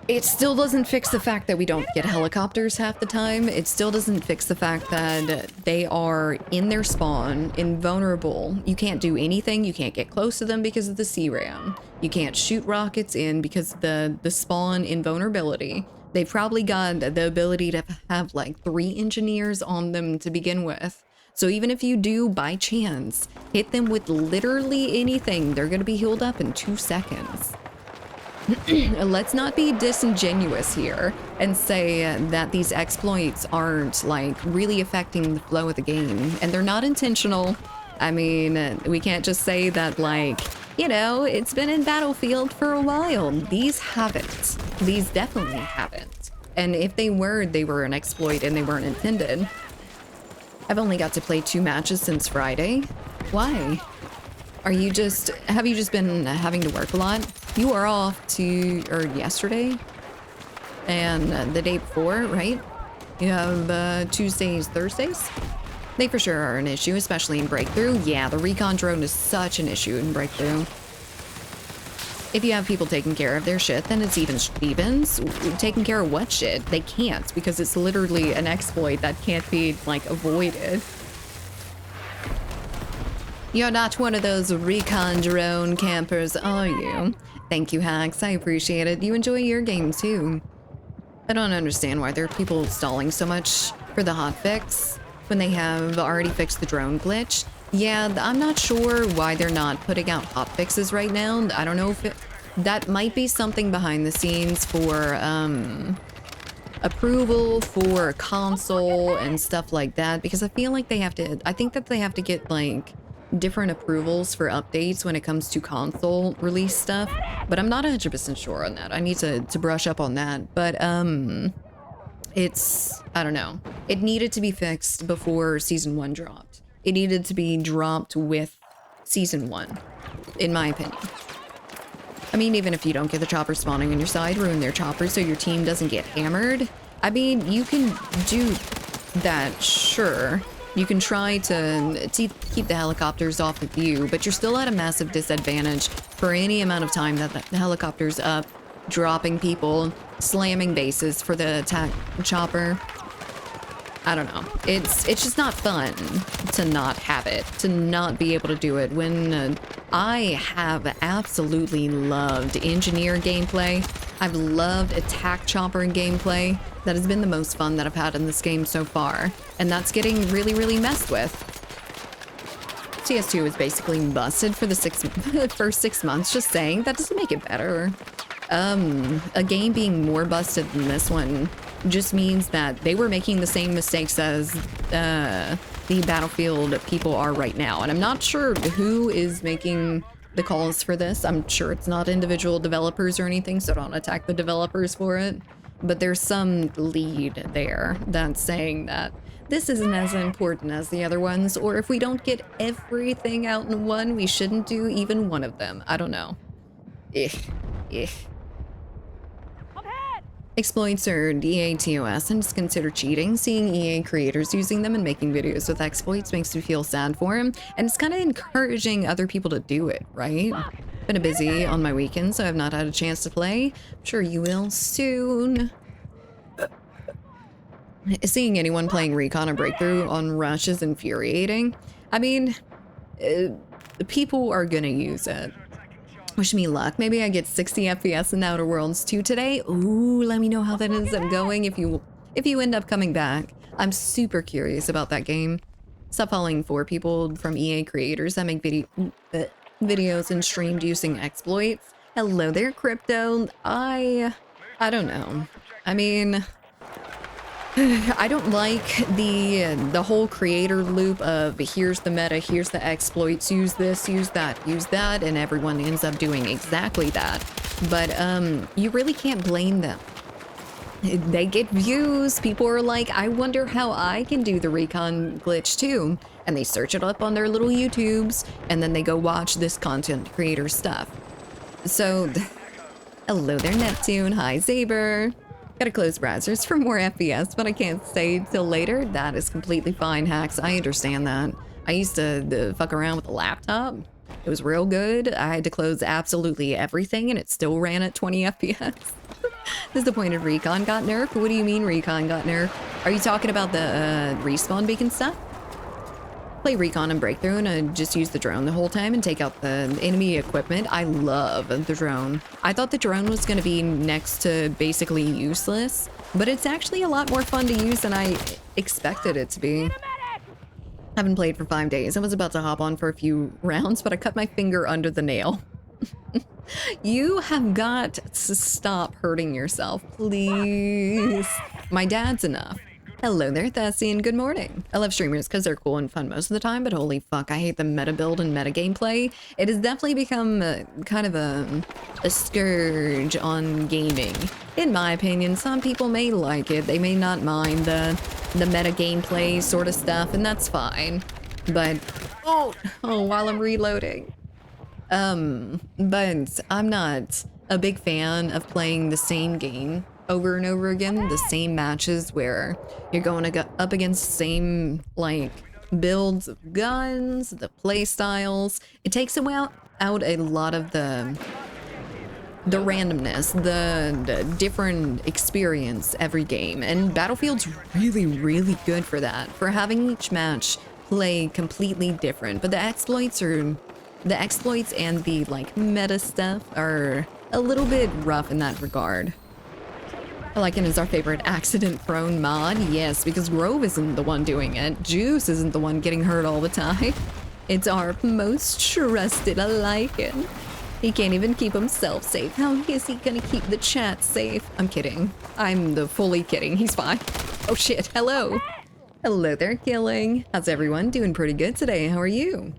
Speaker 2: It still doesn't fix the fact that we don't get helicopters half the time. It still doesn't fix the fact that they are in their spawn, invulnerable. You can't do anything. You can't get close to them because of the CRAM. You can't shoot rockets in because of the spawn invulnerability. They've probably got the ability to have like 3 engineers on them to begin with. So even if you do, by chance, hit them with literally anything, they're gonna be healed up in 2 seconds. Let's not be disingenuous here and say that these exploits aren't like really affecting the flow of the game, and they're not intentional. I mean, we can't just say that like, you know, it's been in Battlefield for a while. These haven't. These definitely haven't. And if they were an exploit and they weren't intended. I've only got to play 2 matches since Friday. Why? Have you just been having to work a lot? You were off yesterday and the day before, right? You have Tuesdays, Thursdays? They for sure are an issue, especially in Breakthrough. Yeah, the recon drone is such an issue in Breakthrough. If you have people taking care of their shit, then it's even Stevens. Taking care of what shit? They can't, because it's literally an exploit that can't be, like, avoided. You're not one of those recon drone campers, are you? Thank you, Hacks. I appreciate it. You enjoy your game, too. I don't understand why there are people stalling so much for the hotfix when they have already fixed the drone glitch. Yeah, I'm not sure why they're not putting out hotfixes right now. I don't know if that might be something behind the scenes for approval for console and stuff like that, because I feel like I think that they have to get like different approvals for updates when it comes to console release stuff, but I'm not 100% sure on that. I need to brush up on that, but I don't know. It needed to be fixed before Season 1 dropped. It needed to be dropped with Season 1, in my opinion. I mean, even if you don't get the chopper spawning on your side, ruin their chopper so your team doesn't get hammered. I mean, you can do that, sure. You can try to keep the helicopters off of you, but you're still at a massive disadvantage for any amount of time that the helicopter's up, dropping people, slamming bases for the attack chopper. I don't know. It's just not fun to not have it, to not be able to do it when I have absolutely loved engineer gameplay. I've loved attack chopper gameplay. That has been the most fun that I've had in this game so far, and that's getting really, really messed with. CS2 is basically busted for the first 6 months, just saying. That doesn't make it better. A game being more busted than this one just means that they were making the same mistakes as the Battlefield people are right now. And I'm not sure who is making the calls for this. I'm sure it's not individual developers or anything, so don't attack the developers for it. But there's some lead there that's saying that this isn't as important as the other ones, or if we don't get everything out in one, we shouldn't do even one of them. I don't know. Exploits are EATOS and it's considered cheating. Seeing EA creators using them and making videos with exploits makes me feel sad for him, and it's kind of encouraging other people to do it, right? Been busy on my weekends, so I've not had a chance to play. I'm sure you will soon. Seeing anyone playing Recon or Breakthrough on Rush is infuriating. I mean, people are gonna use it. Wish me luck. Maybe I get 60 FPS in Outer Worlds 2 today. Ooh, let me know how that ends up going if you end up coming back. I'm super curious about that game. Stop following 4 people from EA creators that make videos and streamed using exploits. Hello there, Crypto. I don't know. I mean, I don't like the whole creator loop of here's the meta, here's the exploits, use this, use that, and everyone ends up doing exactly that. But you really can't blame them. They get views. People are like, I wonder how I can do the recon glitch too. And they search it up on their little YouTubes, and then they go watch this content creator stuff. So, hello there, Neptune. Hi, Zaber. Gotta close browsers for more FPS, but I can't stay till later. That is completely fine, Hacks. I understand that. I used to fuck around with a laptop. It was real good. I had to close absolutely everything and it still ran at 20 FPS. Disappointed recon got nerfed. What do you mean recon got nerfed? Are you talking about the respawn beacon stuff? Play recon and breakthrough and just use the drone the whole time and take out the enemy equipment. I love the drone. I thought the drone was going to be next to basically useless, but it's actually a lot more fun to use than I expected it to be. Haven't played for 5 days. I was about to hop on for a few rounds, but I cut my finger under the nail. You have got to stop hurting yourself, please. My dad's enough. Hello there, Thessian. Good morning. I love streamers because they're cool and fun most of the time, but holy fuck, I hate the meta build and meta gameplay. It has definitely become kind of a scourge on gaming. In my opinion, some people may like it. They may not mind the meta gameplay sort of stuff, and that's fine. But, oh, while I'm reloading. But I'm not a big fan of playing the same game over and over again, the same matches where you're going to go up against the same, like, builds of guns, the play styles. It takes out a lot of the randomness, the different experience every game, and Battlefield's really, really good for that, for having each match play completely different. But the exploits and the like meta stuff are a little bit rough in that regard. I like it as our favorite accident-prone mod. Yes, because Grove isn't the one doing it. Juice isn't the one getting hurt all the time. It's our most trusted. I like it. He can't even keep himself safe. How is he gonna keep the chat safe? I'm kidding. I'm the fully kidding. He's fine. Oh shit, hello. Hello there, Killing. How's everyone? Doing pretty good today. How are you?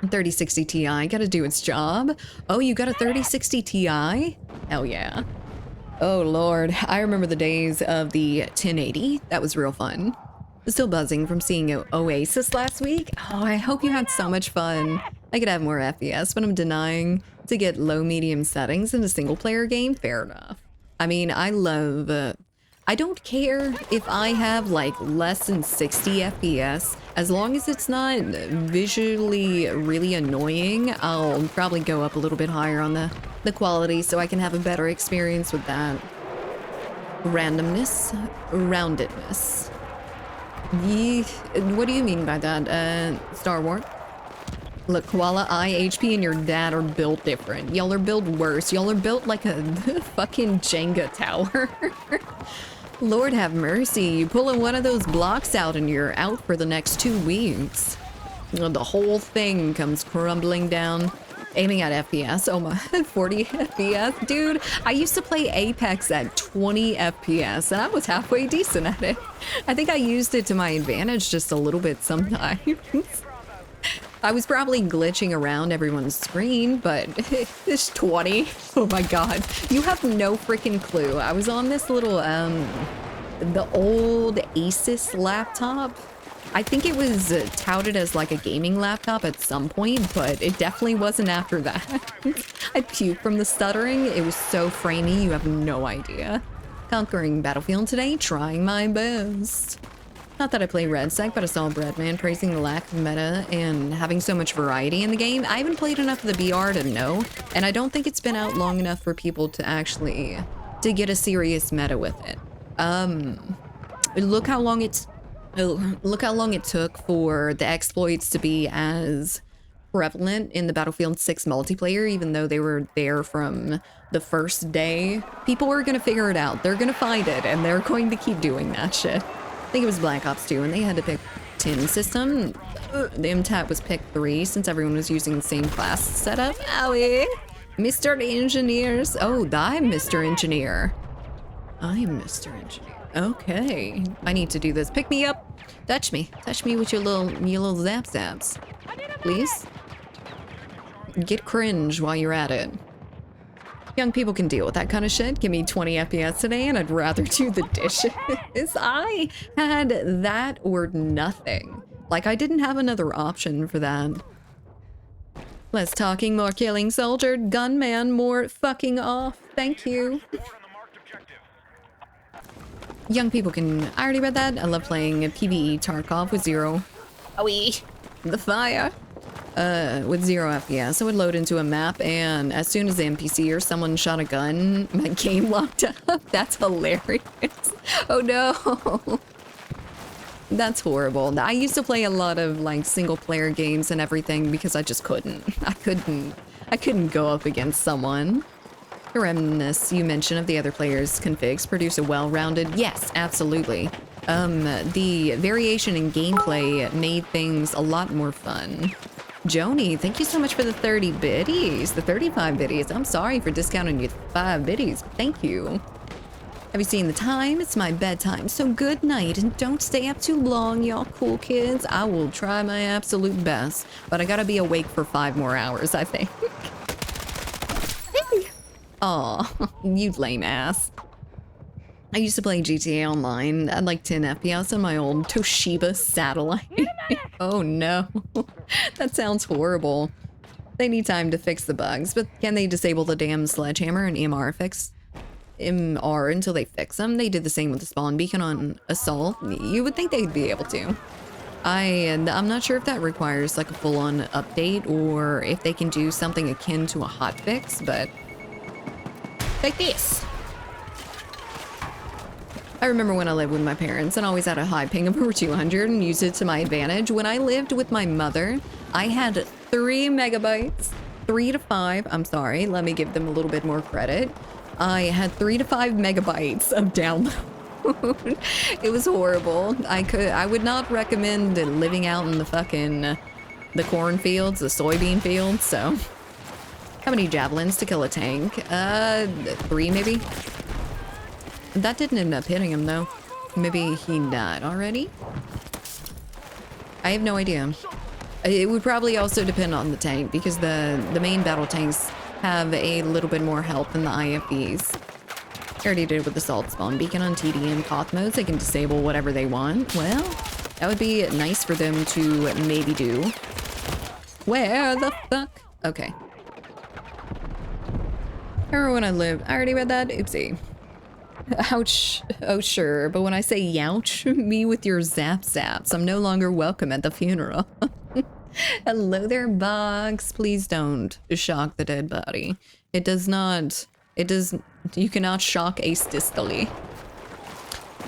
Speaker 2: 3060 Ti gotta do its job. Oh, you got a 3060 Ti? Hell yeah. Oh lord, I remember the days of the 1080. That was real fun. Still buzzing from seeing Oasis last week. Oh, I hope you had so much fun. I could have more FPS, but I'm denying to get low medium settings in a single player game. Fair enough. I mean, I love, I don't care if I have like less than 60 FPS. As long as it's not visually really annoying, I'll probably go up a little bit higher on the quality so I can have a better experience with that. Randomness, roundedness. What do you mean by that, Star Wars? Look, Koala, HP, and your dad are built different. Y'all are built worse. Y'all are built like a fucking Jenga tower. Lord have mercy, you pulling one of those blocks out and you're out for the next 2 weeks. The whole thing comes crumbling down. Aiming at FPS, oh my, 40 FPS? Dude, I used to play Apex at 20 FPS and I was halfway decent at it. I think I used it to my advantage just a little bit sometimes. I was probably glitching around everyone's screen, but it's 20. Oh my god. You have no freaking clue. I was on this little, the old Asus laptop. I think it was touted as like a gaming laptop at some point, but it definitely wasn't after that. I puked from the stuttering. It was so framey, you have no idea. Conquering Battlefield today, trying my best. Not that I play Red Sec, but I saw Breadman praising the lack of meta and having so much variety in the game. I haven't played enough of the BR to know, and I don't think it's been out long enough for people to actually get a serious meta with it. Look how long it took for the exploits to be as prevalent in the Battlefield 6 multiplayer, even though they were there from the first day. People are gonna figure it out. They're gonna find it, and they're going to keep doing that shit. I think it was Black Ops 2, and they had to pick 10 system. The MTAP was picked 3 since everyone was using the same class setup. Owie! Mr. Engineers. Oh, I'm Mr. Engineer. I'm Mr. Engineer. Okay, I need to do this. Pick me up. Touch me with your little zap zaps, please. Get cringe while you're at it. Young people can deal with that kind of shit. Give me 20 FPS today and I'd rather do the dishes. I had that or nothing. Like, I didn't have another option for that. Less talking, more killing. Soldier, gunman, more fucking off. Thank you. Young people can... I already read that. I love playing PvE Tarkov with Zero. Owie. The fire. with 0 FPS. I would load into a map, and as soon as the NPC or someone shot a gun, my game locked up. That's hilarious. Oh no. That's horrible. I used to play a lot of like single player games and everything because I just couldn't. I couldn't go up against someone. The reminiscence you mentioned of the other players' configs produce a well-rounded, yes, absolutely. The variation in gameplay made things a lot more fun. Joni, thank you so much for the 30 biddies, the 35 biddies. I'm sorry for discounting you 5 biddies. Thank you. Have you seen the time? It's my bedtime, so good night and don't stay up too long, y'all cool kids. I will try my absolute best, but I gotta be awake for 5 more hours, I think. Aw, you lame ass. I used to play GTA Online at like 10 FPS on my old Toshiba satellite. Oh no, that sounds horrible. They need time to fix the bugs, but can they disable the damn sledgehammer and MR until they fix them? They did the same with the spawn beacon on Assault. You would think they'd be able to. I'm not sure if that requires like a full-on update or if they can do something akin to a hotfix, but like this. I remember when I lived with my parents and always had a high ping of over 200 and used it to my advantage. When I lived with my mother, I had 3 megabytes, 3 to 5. I'm sorry, let me give them a little bit more credit. I had 3 to 5 megabytes of download. It was horrible. I would not recommend living out in the fucking the cornfields, the soybean fields. So, how many javelins to kill a tank? 3 maybe. That didn't end up hitting him though. Maybe he died already? I have no idea. It would probably also depend on the tank because the main battle tanks have a little bit more health than the IFVs. I already did with Assault Spawn Beacon on TD and Koth modes. They can disable whatever they want. Well, that would be nice for them to maybe do. Where the fuck? Okay. Remember when I lived? I already read that. Oopsie. Ouch. Oh, sure. But when I say youch, me with your zaps, I'm no longer welcome at the funeral. Hello there, Box. Please don't shock the dead body. You cannot shock a systole.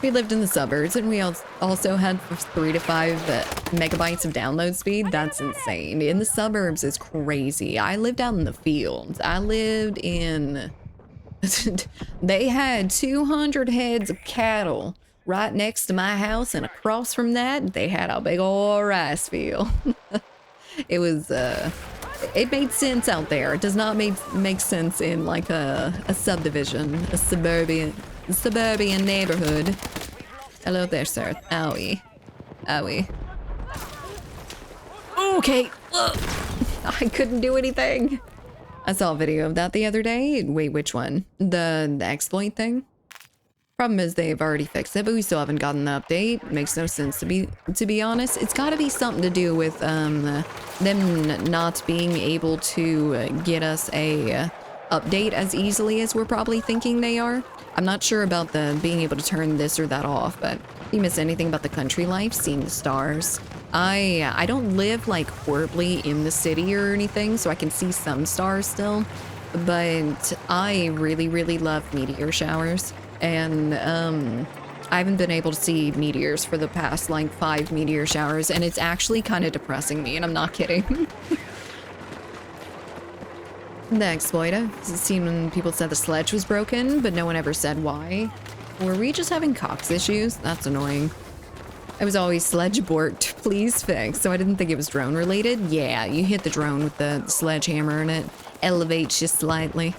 Speaker 2: We lived in the suburbs and we also had 3 to 5 megabytes of download speed. That's insane. In the suburbs is crazy. I lived out in the fields. I lived in... They had 200 heads of cattle right next to my house, and across from that, they had a big old rice field. It was, it made sense out there. It does not make sense in like a subdivision, a suburban neighborhood. Hello there, sir. Owie. Owie. Okay. Ugh. I couldn't do anything. I saw a video of that the other day. Wait, which one? The exploit thing? Problem is they've already fixed it, but we still haven't gotten the update. It makes no sense to be honest. It's got to be something to do with them not being able to get us a update as easily as we're probably thinking they are. I'm not sure about the being able to turn this or that off, but if you miss anything about the country life, seeing the stars. I don't live like horribly in the city or anything, so I can see some stars still, but I really, really love meteor showers. And I haven't been able to see meteors for the past like 5 meteor showers, and it's actually kind of depressing me, and I'm not kidding. The exploit, I've seen when people said the sledge was broken, but no one ever said why. Were we just having Cox issues? That's annoying. I was always sledge borked, please fix, so I didn't think it was drone related. Yeah, you hit the drone with the sledgehammer and it elevates you slightly.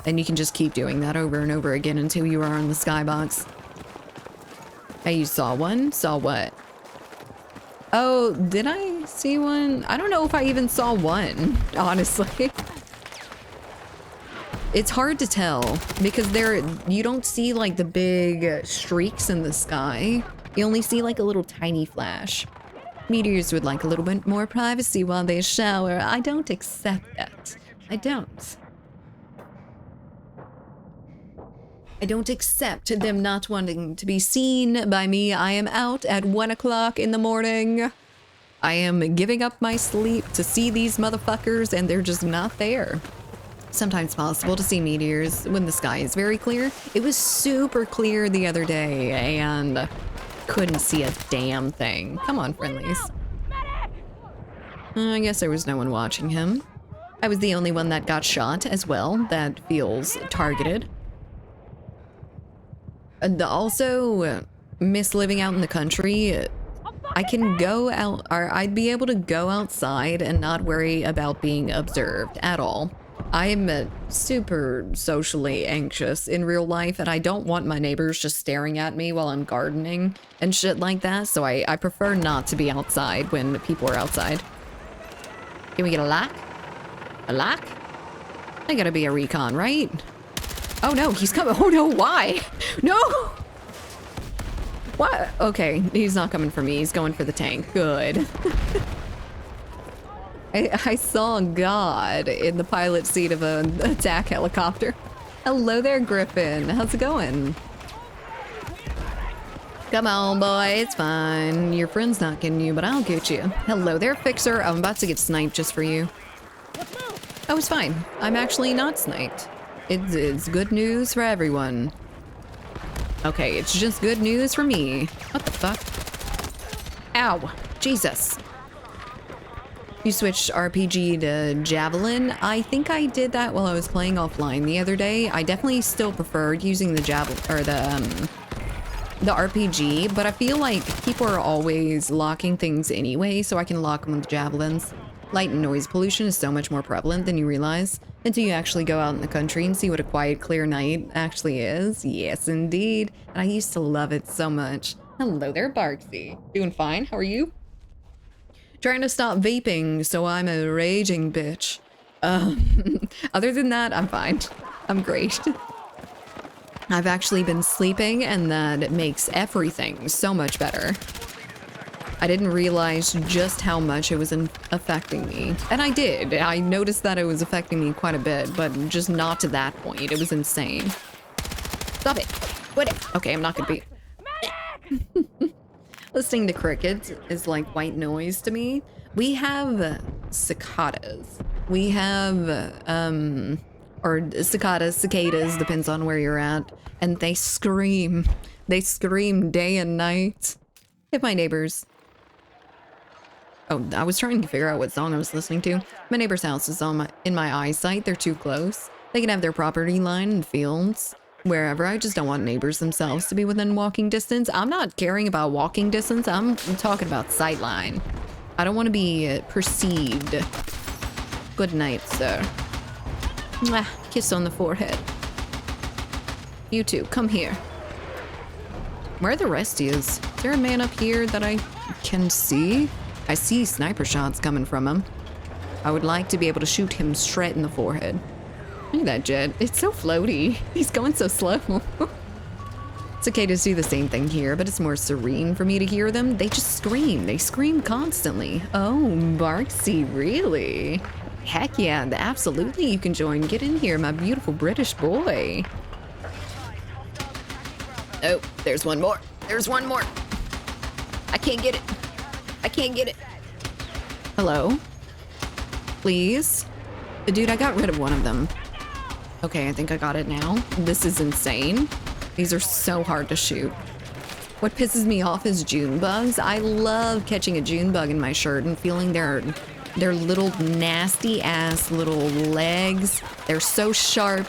Speaker 2: And you can just keep doing that over and over again until you are on the skybox. Hey, you saw one? Saw what? Oh, did I see one? I don't know if I even saw one, honestly. It's hard to tell because you don't see like the big streaks in the sky. You only see like a little tiny flash. Meteors would like a little bit more privacy while they shower. I don't accept that. I don't. I don't accept them not wanting to be seen by me. I am out at 1 o'clock in the morning. I am giving up my sleep to see these motherfuckers, and they're just not there. Sometimes possible to see meteors when the sky is very clear. It was super clear the other day, and couldn't see a damn thing. Come on, friendlies. I guess there was no one watching him. I was the only one that got shot as well. That feels targeted. And also, miss living out in the country. I can go out, or I'd be able to go outside and not worry about being observed at all. I'm super socially anxious in real life, and I don't want my neighbors just staring at me while I'm gardening and shit like that, so I prefer not to be outside when people are outside. Can we get a lock? A lock? I gotta be a recon, right? Oh no, he's coming. Oh no, why? No! What? Okay, he's not coming for me. He's going for the tank. Good. I saw God in the pilot seat of an attack helicopter. Hello there, Griffin. How's it going? Come on, boy. It's fine. Your friend's not getting you, but I'll get you. Hello there, Fixer. I'm about to get sniped just for you. Oh, it's fine. I'm actually not sniped. It's good news for everyone. Okay, it's just good news for me. What the fuck? Ow. Jesus. You switched RPG to Javelin. I think I did that while I was playing offline the other day. I definitely still preferred using the Javelin, or the RPG, but I feel like people are always locking things anyway, so I can lock them with Javelins. Light and noise pollution is so much more prevalent than you realize until you actually go out in the country and see what a quiet, clear night actually is. Yes, indeed. And I used to love it so much. Hello there, Barksy. Doing fine? How are you? Trying to stop vaping, so I'm a raging bitch. Other than that, I'm fine. I'm great. I've actually been sleeping, and that makes everything so much better. I didn't realize just how much it was affecting me. And I did. I noticed that it was affecting me quite a bit, but just not to that point. It was insane. Stop it. Quit it. Okay, I'm not gonna be... Listening to crickets is like white noise to me. We have cicadas. We have, or cicadas, depends on where you're at. And they scream. They scream day and night. Hit my neighbors. Oh, I was trying to figure out what song I was listening to. My neighbor's house is in my eyesight. They're too close. They can have their property line and fields. Wherever. I just don't want neighbors themselves to be within walking distance. I'm not caring about walking distance. I'm talking about sightline. I don't want to be perceived. Good night, sir. Mwah, kiss on the forehead. You two, come here. Where are the resties? Is there a man up here that I can see? I see sniper shots coming from him. I would like to be able to shoot him straight in the forehead. Look at that jet. It's so floaty. He's going so slow. Cicadas do the same thing here, but it's more serene for me to hear them. They just scream. They scream constantly. Oh, Barksy, really? Heck yeah, absolutely you can join. Get in here, my beautiful British boy. Oh, there's one more. There's one more. I can't get it. I can't get it. Hello? Please? Dude, I got rid of one of them. Okay, I think I got it now. This is insane. These are so hard to shoot. What pisses me off is June bugs. I love catching a June bug in my shirt and feeling their little nasty ass little legs. They're so sharp.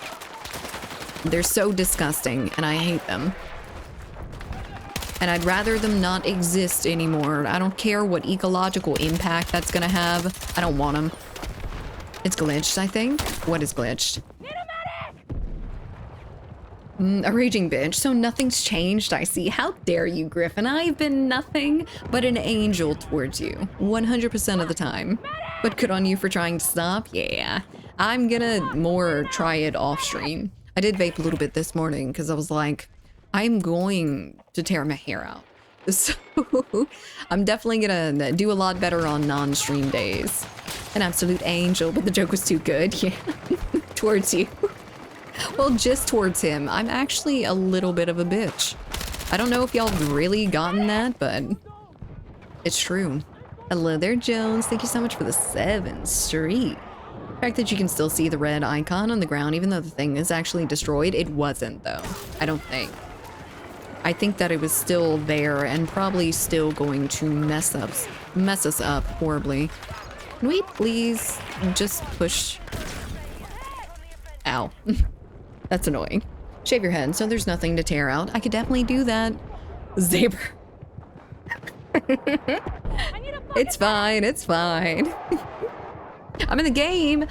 Speaker 2: They're so disgusting, and I hate them. And I'd rather them not exist anymore. I don't care what ecological impact that's gonna have. I don't want them. It's glitched, I think. What is glitched? A raging bitch, so nothing's changed, I see. How dare you, Griffin? I've been nothing but an angel towards you, 100% of the time. But good on you for trying to stop, yeah. I'm gonna more try it off stream. I did vape a little bit this morning because I was like, I'm going to tear my hair out. So I'm definitely gonna do a lot better on non-stream days. An absolute angel, but the joke was too good, yeah. Towards you. Well, just towards him. I'm actually a little bit of a bitch. I don't know if y'all have really gotten that, but it's true. Hello there, Jones. Thank you so much for the 7th streak. The fact that you can still see the red icon on the ground, even though the thing is actually destroyed, it wasn't, though. I don't think. I think that it was still there and probably still going to mess us up horribly. Can we please just push? Ow. That's annoying. Shave your head so there's nothing to tear out. I could definitely do that. Zebra. It's fine, it's fine. I'm in the game.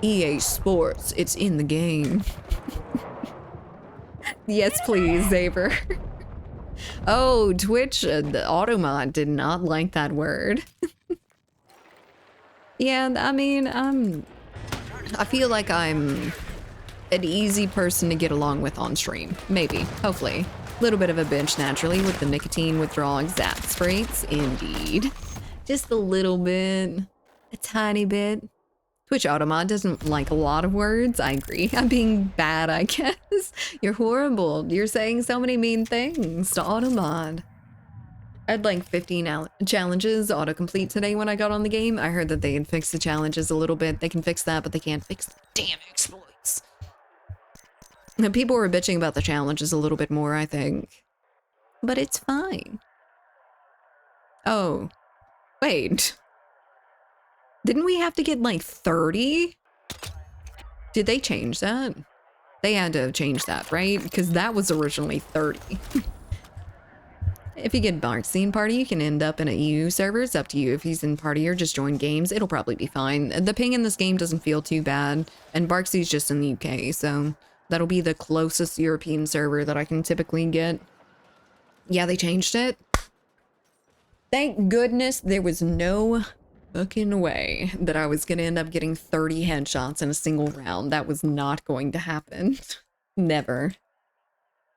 Speaker 2: EA Sports, it's in the game. Yes, please, Zaber. Oh, Twitch, the Automod did not like that word. Yeah, I mean, I feel like I'm an easy person to get along with on stream. Maybe, hopefully. A little bit of a bitch naturally with the nicotine withdrawal exasperates, indeed. Just a little bit, a tiny bit. Twitch Automod doesn't like a lot of words. I agree. I'm being bad, I guess. You're horrible. You're saying so many mean things to Automod. I had like 15 challenges autocomplete today when I got on the game. I heard that they had fixed the challenges a little bit. They can fix that, but they can't fix the damn exploits. And people were bitching about the challenges a little bit more, I think. But it's fine. Oh. Wait. Didn't we have to get like 30? Did they change that? They had to have changed that, right? Because that was originally 30. If you get Barksy in party, you can end up in a EU server. It's up to you if he's in party or just join games. It'll probably be fine. The ping in this game doesn't feel too bad. And Barksy's just in the UK, so that'll be the closest European server that I can typically get. Yeah, they changed it. Thank goodness there was no fucking way that I was gonna end up getting 30 headshots in a single round. That was not going to happen. Never.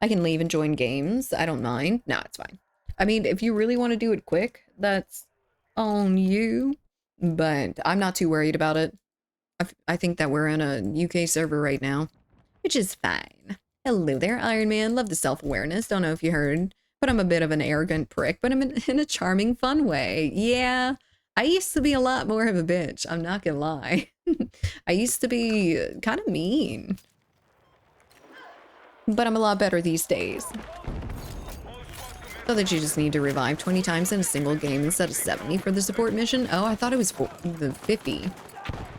Speaker 2: I can leave and join games. I don't mind. No, it's fine. I mean, if you really want to do it quick, that's on you. But I'm not too worried about it. I think that we're in a UK server right now, which is fine. Hello there, Iron Man. Love the self-awareness. Don't know if you heard, but I'm a bit of an arrogant prick, but I'm in a charming, fun way. Yeah, I used to be a lot more of a bitch. I'm not gonna lie. I used to be kind of mean. But I'm a lot better these days. So that you just need to revive 20 times in a single game instead of 70 for the support mission. Oh, I thought it was the 50.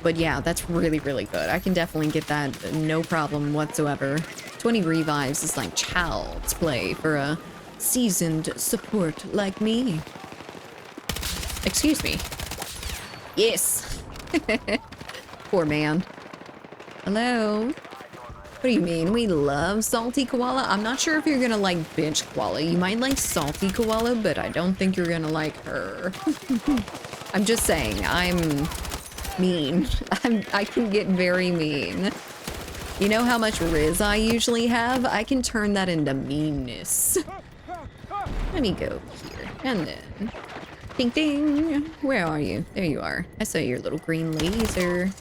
Speaker 2: But yeah, that's really, really good. I can definitely get that no problem whatsoever. 20 revives is like child's play for a seasoned support like me. Excuse me. Yes. Poor man. Hello. What do you mean? We love salty koala? I'm not sure if you're gonna like bitch koala. You might like salty koala, but I don't think you're gonna like her. I'm just saying, I'm mean. I can get very mean. You know how much Riz I usually have? I can turn that into meanness. Let me go here. And then... Ding ding! Where are you? There you are. I saw your little green laser.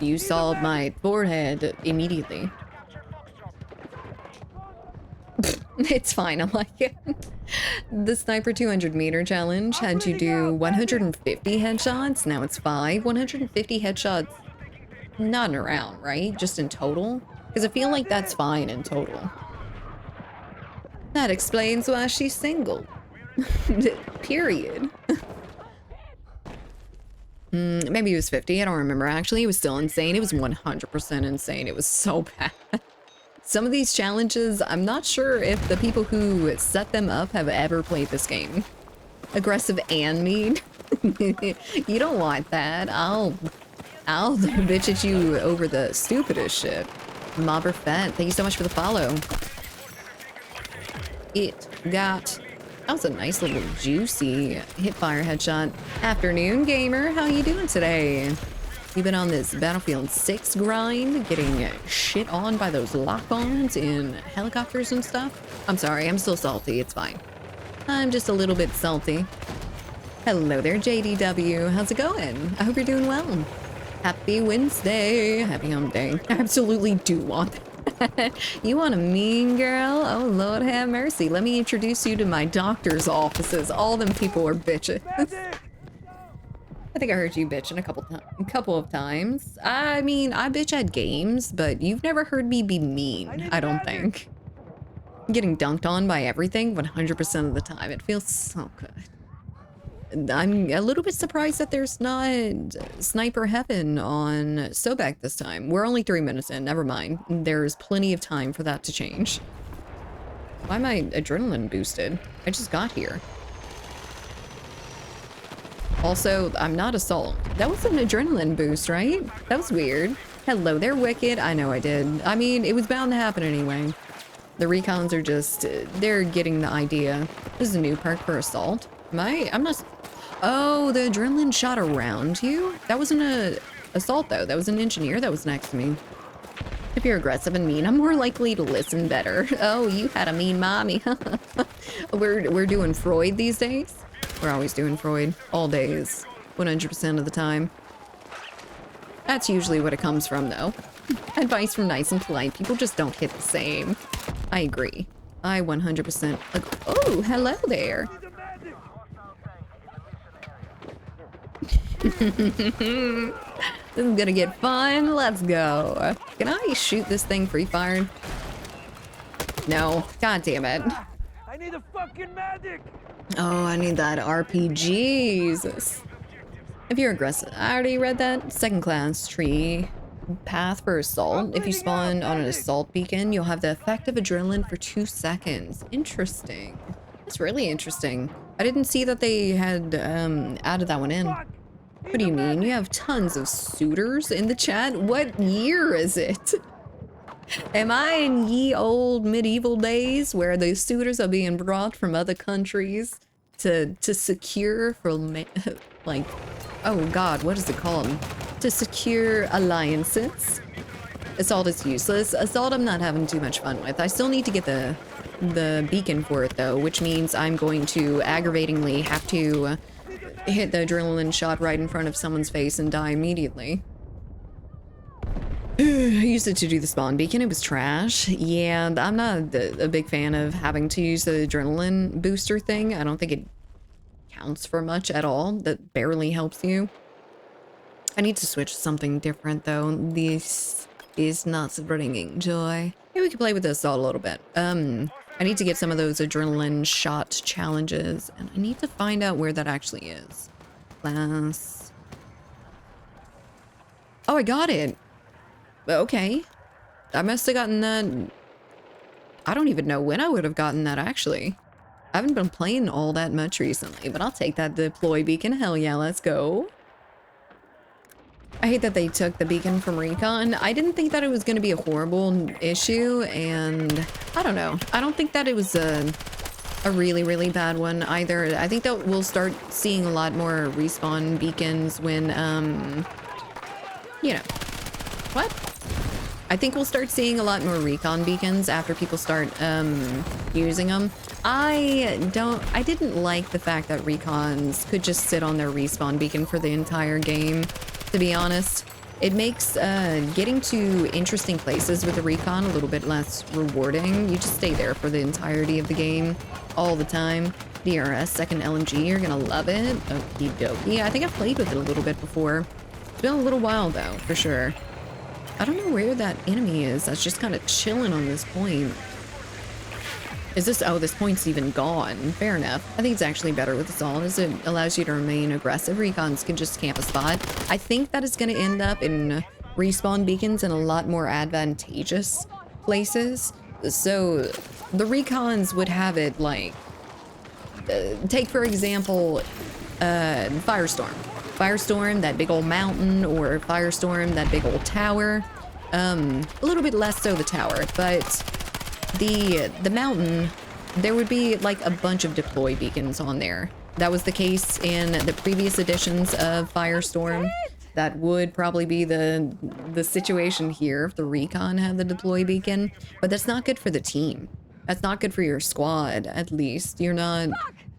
Speaker 2: You solved my forehead immediately. It's fine, I'm like it. The Sniper 200 meter challenge had you do 150 headshots. Now it's 5. 150 headshots, not in a round, right? Just in total? Because I feel like that's fine in total. That explains why she's single. Period. Maybe it was 50. I don't remember. Actually, it was still insane. It was 100% insane. It was so bad. Some of these challenges, I'm not sure if the people who set them up have ever played this game. Aggressive and mean. You don't want that. I'll bitch at you over the stupidest shit. Mobber Fett, thank you so much for the follow. That was a nice little juicy hipfire headshot. Afternoon, gamer. How you doing today? You've been on this Battlefield 6 grind, getting shit on by those lock-ons in helicopters and stuff? I'm sorry, I'm still salty. It's fine. I'm just a little bit salty. Hello there, JDW. How's it going? I hope you're doing well. Happy Wednesday. Happy hump day. I absolutely do want that. You want a mean girl? Oh, Lord have mercy. Let me introduce you to my doctor's offices. All them people are bitches. I think I heard you bitching a couple of times. I mean, I bitch at games, but you've never heard me be mean, I don't think. Getting dunked on by everything 100% of the time. It feels so good. I'm a little bit surprised that there's not Sniper Heaven on Sobek this time. We're only 3 minutes in, never mind. There's plenty of time for that to change. Why am I adrenaline boosted? I just got here. Also, I'm not Assault. That was an adrenaline boost, right? That was weird. Hello there, Wicked. I know I did. I mean, it was bound to happen anyway. The recons are just, they're getting the idea. This is a new perk for Assault. I'm not... Oh, the adrenaline shot around you? That wasn't a Assault, though. That was an Engineer that was next to me. If you're aggressive and mean, I'm more likely to listen better. Oh, you had a mean mommy. We're doing Freud these days. We're always doing Freud. All days. 100% of the time. That's usually what it comes from, though. Advice from nice and polite. People just don't hit the same. I agree. I 100% agree. Oh, hello there. This is gonna get fun. Let's go. Can I shoot this thing free fired? No. God damn it.
Speaker 3: I need a fucking medic.
Speaker 2: Oh, I need that RPG. Jesus. If you're aggressive, I already read that. Second class tree path for Assault. If you spawn on an Assault beacon, you'll have the effect of adrenaline for 2 seconds. Interesting. That's really interesting. I didn't see that they had added that one in. What do you mean? You have tons of suitors in the chat? What year is it? Am I in ye old medieval days where the suitors are being brought from other countries to secure for like, oh god, what is it called? To secure alliances? Assault is useless. Assault I'm not having too much fun with. I still need to get the beacon for it though, which means I'm going to aggravatingly have to hit the adrenaline shot right in front of someone's face and die immediately. I used it to do the spawn beacon. It was trash. Yeah, I'm not a big fan of having to use the adrenaline booster thing. I don't think it counts for much at all. That barely helps you. I need to switch to something different though. This is not bringing joy. Maybe we could play with this all a little bit. I need to get some of those adrenaline shot challenges, and I need to find out where that actually is. Class. Oh, I got it. Okay. I must have gotten that. I don't even know when I would have gotten that, actually. I haven't been playing all that much recently, but I'll take that deploy beacon. Hell yeah, let's go. I hate that they took the beacon from Recon. I didn't think that it was going to be a horrible issue, and I don't know. I don't think that it was a really, really bad one either. I think that we'll start seeing a lot more respawn beacons when, you know. What? I think we'll start seeing a lot more recon beacons after people start using them. I didn't like the fact that recons could just sit on their respawn beacon for the entire game, to be honest. It makes getting to interesting places with the recon a little bit less rewarding. You just stay there for the entirety of the game all the time. DRS, second LMG, you're gonna love it. Okie dokie. I think I've played with it a little bit before. It's been a little while though, for sure. I don't know where that enemy is. That's just kind of chilling on this point. Is this... Oh, this point's even gone. Fair enough. I think it's actually better with Assault as it allows you to remain aggressive. Recons can just camp a spot. I think that is going to end up in respawn beacons in a lot more advantageous places. So the recons would have it like... take, for example, Firestorm. Firestorm, that big old mountain, or Firestorm, that big old tower. A little bit less so the tower, but the mountain, there would be like a bunch of deploy beacons on there. That was the case in the previous editions of Firestorm. That would probably be the situation here if the recon had the deploy beacon, but that's not good for the team. That's not good for your squad, at least. You're not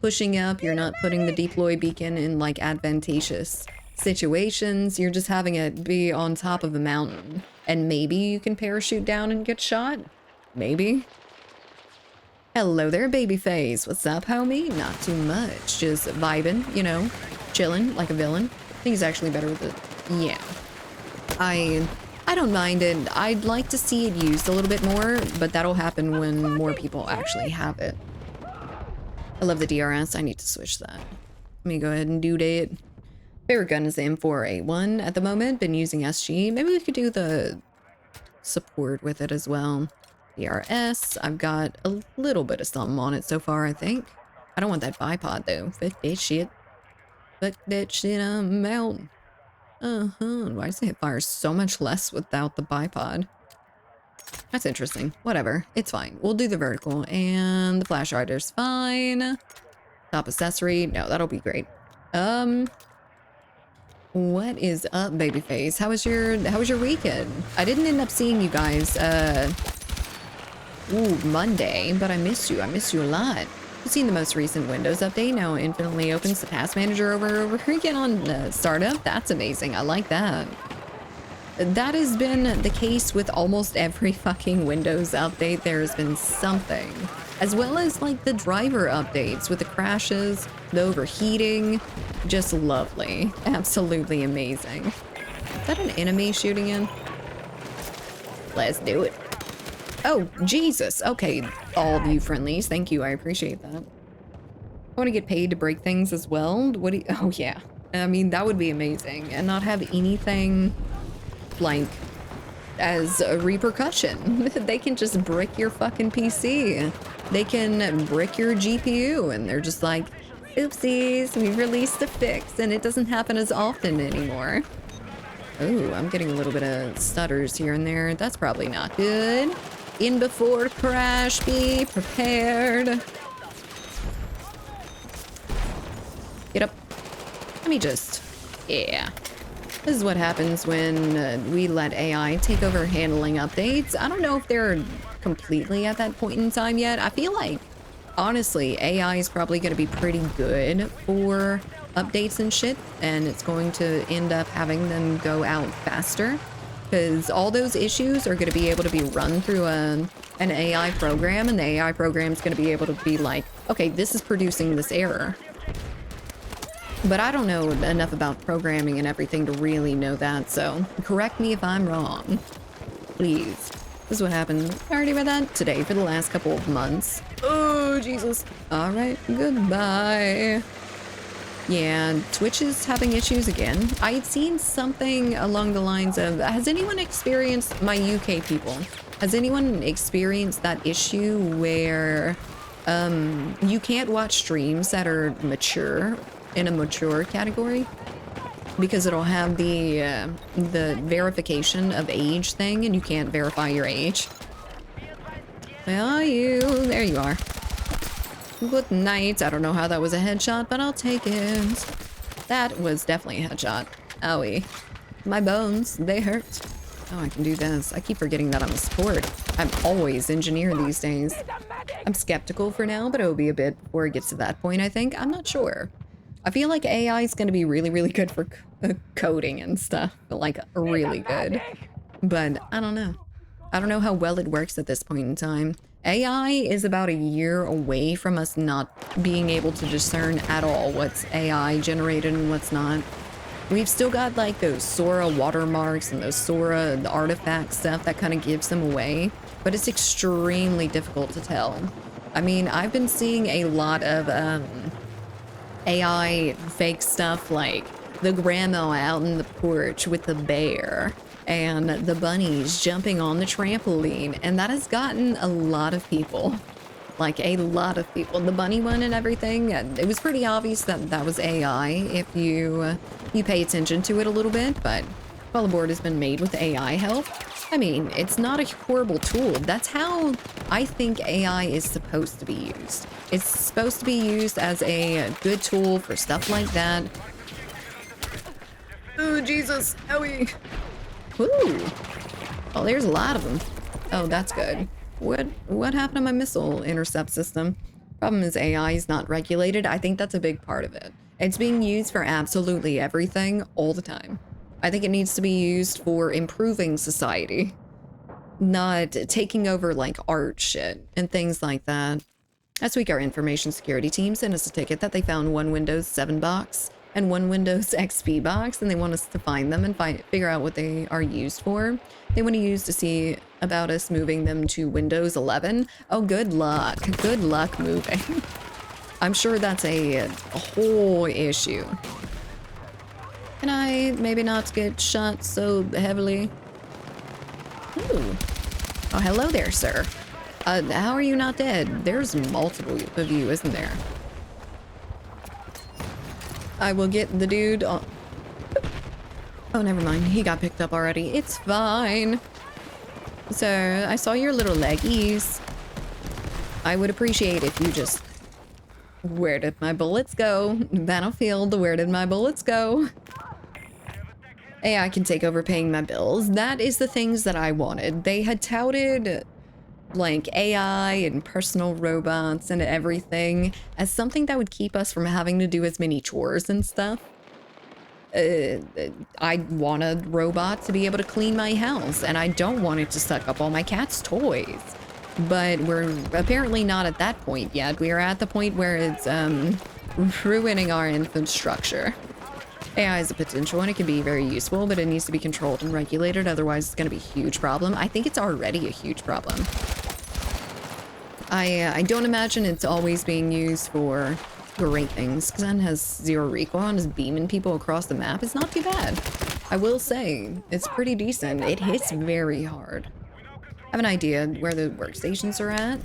Speaker 2: pushing up, you're not putting the deploy beacon in like advantageous situations. You're just having it be on top of a mountain. And maybe you can parachute down and get shot? Maybe. Hello there, babyface. What's up, homie? Not too much. Just vibing, you know, chilling like a villain. I think it's actually better with it. Yeah. I don't mind it. I'd like to see it used a little bit more, but that'll happen when more people actually have it. I love the DRS. I need to switch that. Let me go ahead and do that. Favorite gun is the M4A1 at the moment. Been using SG. Maybe we could do the support with it as well. DRS. I've got a little bit of something on it so far, I think. I don't want that bipod though. Fuck that shit. Fuck that shit, I'm out. Why does it fire so much less without the bipod? That's interesting. Whatever. It's fine. We'll do the vertical. And the flash rider's fine. Top accessory. No, that'll be great. What is up, babyface? How was your weekend? I didn't end up seeing you guys Monday, but I missed you. I missed you a lot. I've seen the most recent Windows update now infinitely opens the task manager over again on startup. That's amazing. I like that. That has been the case with almost every fucking Windows update. There has been something, as well as like the driver updates with the crashes, the overheating. Just lovely. Absolutely amazing. Is that an enemy shooting in? Let's do it. Oh, Jesus. Okay, all of you friendlies. Thank you. I appreciate that. I want to get paid to break things as well. What do you... Oh, yeah. I mean, that would be amazing. And not have anything, like, as a repercussion. They can just brick your fucking PC. They can brick your GPU. And they're just like, oopsies, we released a fix. And it doesn't happen as often anymore. Oh, I'm getting a little bit of stutters here and there. That's probably not good. In before crash, be prepared. Get up. Let me just... Yeah. This is what happens when we let AI take over handling updates. I don't know if they're completely at that point in time yet. I feel like, honestly, AI is probably going to be pretty good for updates and shit, and it's going to end up having them go out faster. Because all those issues are going to be able to be run through an AI program, and the AI program is going to be able to be like, okay, this is producing this error. But I don't know enough about programming and everything to really know that, so correct me if I'm wrong. Please. This is what happened. I already read that today for the last couple of months. Oh, Jesus. All right, goodbye. Yeah, Twitch is having issues again. I had seen something along the lines of, has anyone experienced, my UK people, has anyone experienced that issue where you can't watch streams that are mature, in a mature category? Because it'll have the verification of age thing, and you can't verify your age. Where are you? There you are. Good night. I don't know how that was a headshot, but I'll take it. That was definitely a headshot. Owie. My bones, they hurt. Oh, I can do this. I keep forgetting that I'm a sport. I'm always engineer these days. I'm skeptical for now, but it'll be a bit before it gets to that point, I think. I'm not sure. I feel like AI is going to be really, really good for coding and stuff. Like, really good. But I don't know. I don't know how well it works at this point in time. AI is about a year away from us not being able to discern at all what's AI generated and what's not. We've still got like those Sora watermarks and those Sora artifact stuff that kind of gives them away, but it's extremely difficult to tell. I mean, I've been seeing a lot of AI fake stuff like the grandma out in the porch with the bear and the bunnies jumping on the trampoline, and that has gotten a lot of people. Like, a lot of people. The bunny one and everything, it was pretty obvious that that was AI if you pay attention to it a little bit, but while the board has been made with AI help, I mean, it's not a horrible tool. That's how I think AI is supposed to be used. It's supposed to be used as a good tool for stuff like that. Oh, Jesus. Owie. Ooh. Oh, there's a lot of them. Oh, that's good. What happened to my missile intercept system? Problem is AI is not regulated. I think that's a big part of it. It's being used for absolutely everything all the time. I think it needs to be used for improving society, not taking over like art shit and things like that. Last week, our information security team sent us a ticket that they found one Windows 7 box and one Windows XP box, and they want us to find them and figure out what they are used for. They want to use to see about us moving them to Windows 11. Oh, good luck. Good luck moving. I'm sure that's a whole issue. Can I maybe not get shot so heavily? Ooh. Oh, hello there, sir. How are you not dead? There's multiple of you, isn't there? I will get the dude on... Oh, never mind. He got picked up already. It's fine. Sir, I saw your little leggies. I would appreciate if you just... Where did my bullets go? Battlefield, where did my bullets go? AI can take over paying my bills. That is the things that I wanted. They had touted like AI and personal robots and everything as something that would keep us from having to do as many chores and stuff. I want a robot to be able to clean my house, and I don't want it to suck up all my cat's toys. But we're apparently not at that point yet. We are at the point where it's ruining our infrastructure. AI is a potential and it can be very useful, but it needs to be controlled and regulated, otherwise it's going to be a huge problem. I think it's already a huge problem. I don't imagine it's always being used for great things. Zen has 0 recoil and is beaming people across the map. It's not too bad. I will say, it's pretty decent. It hits very hard. I have an idea where the workstations are at.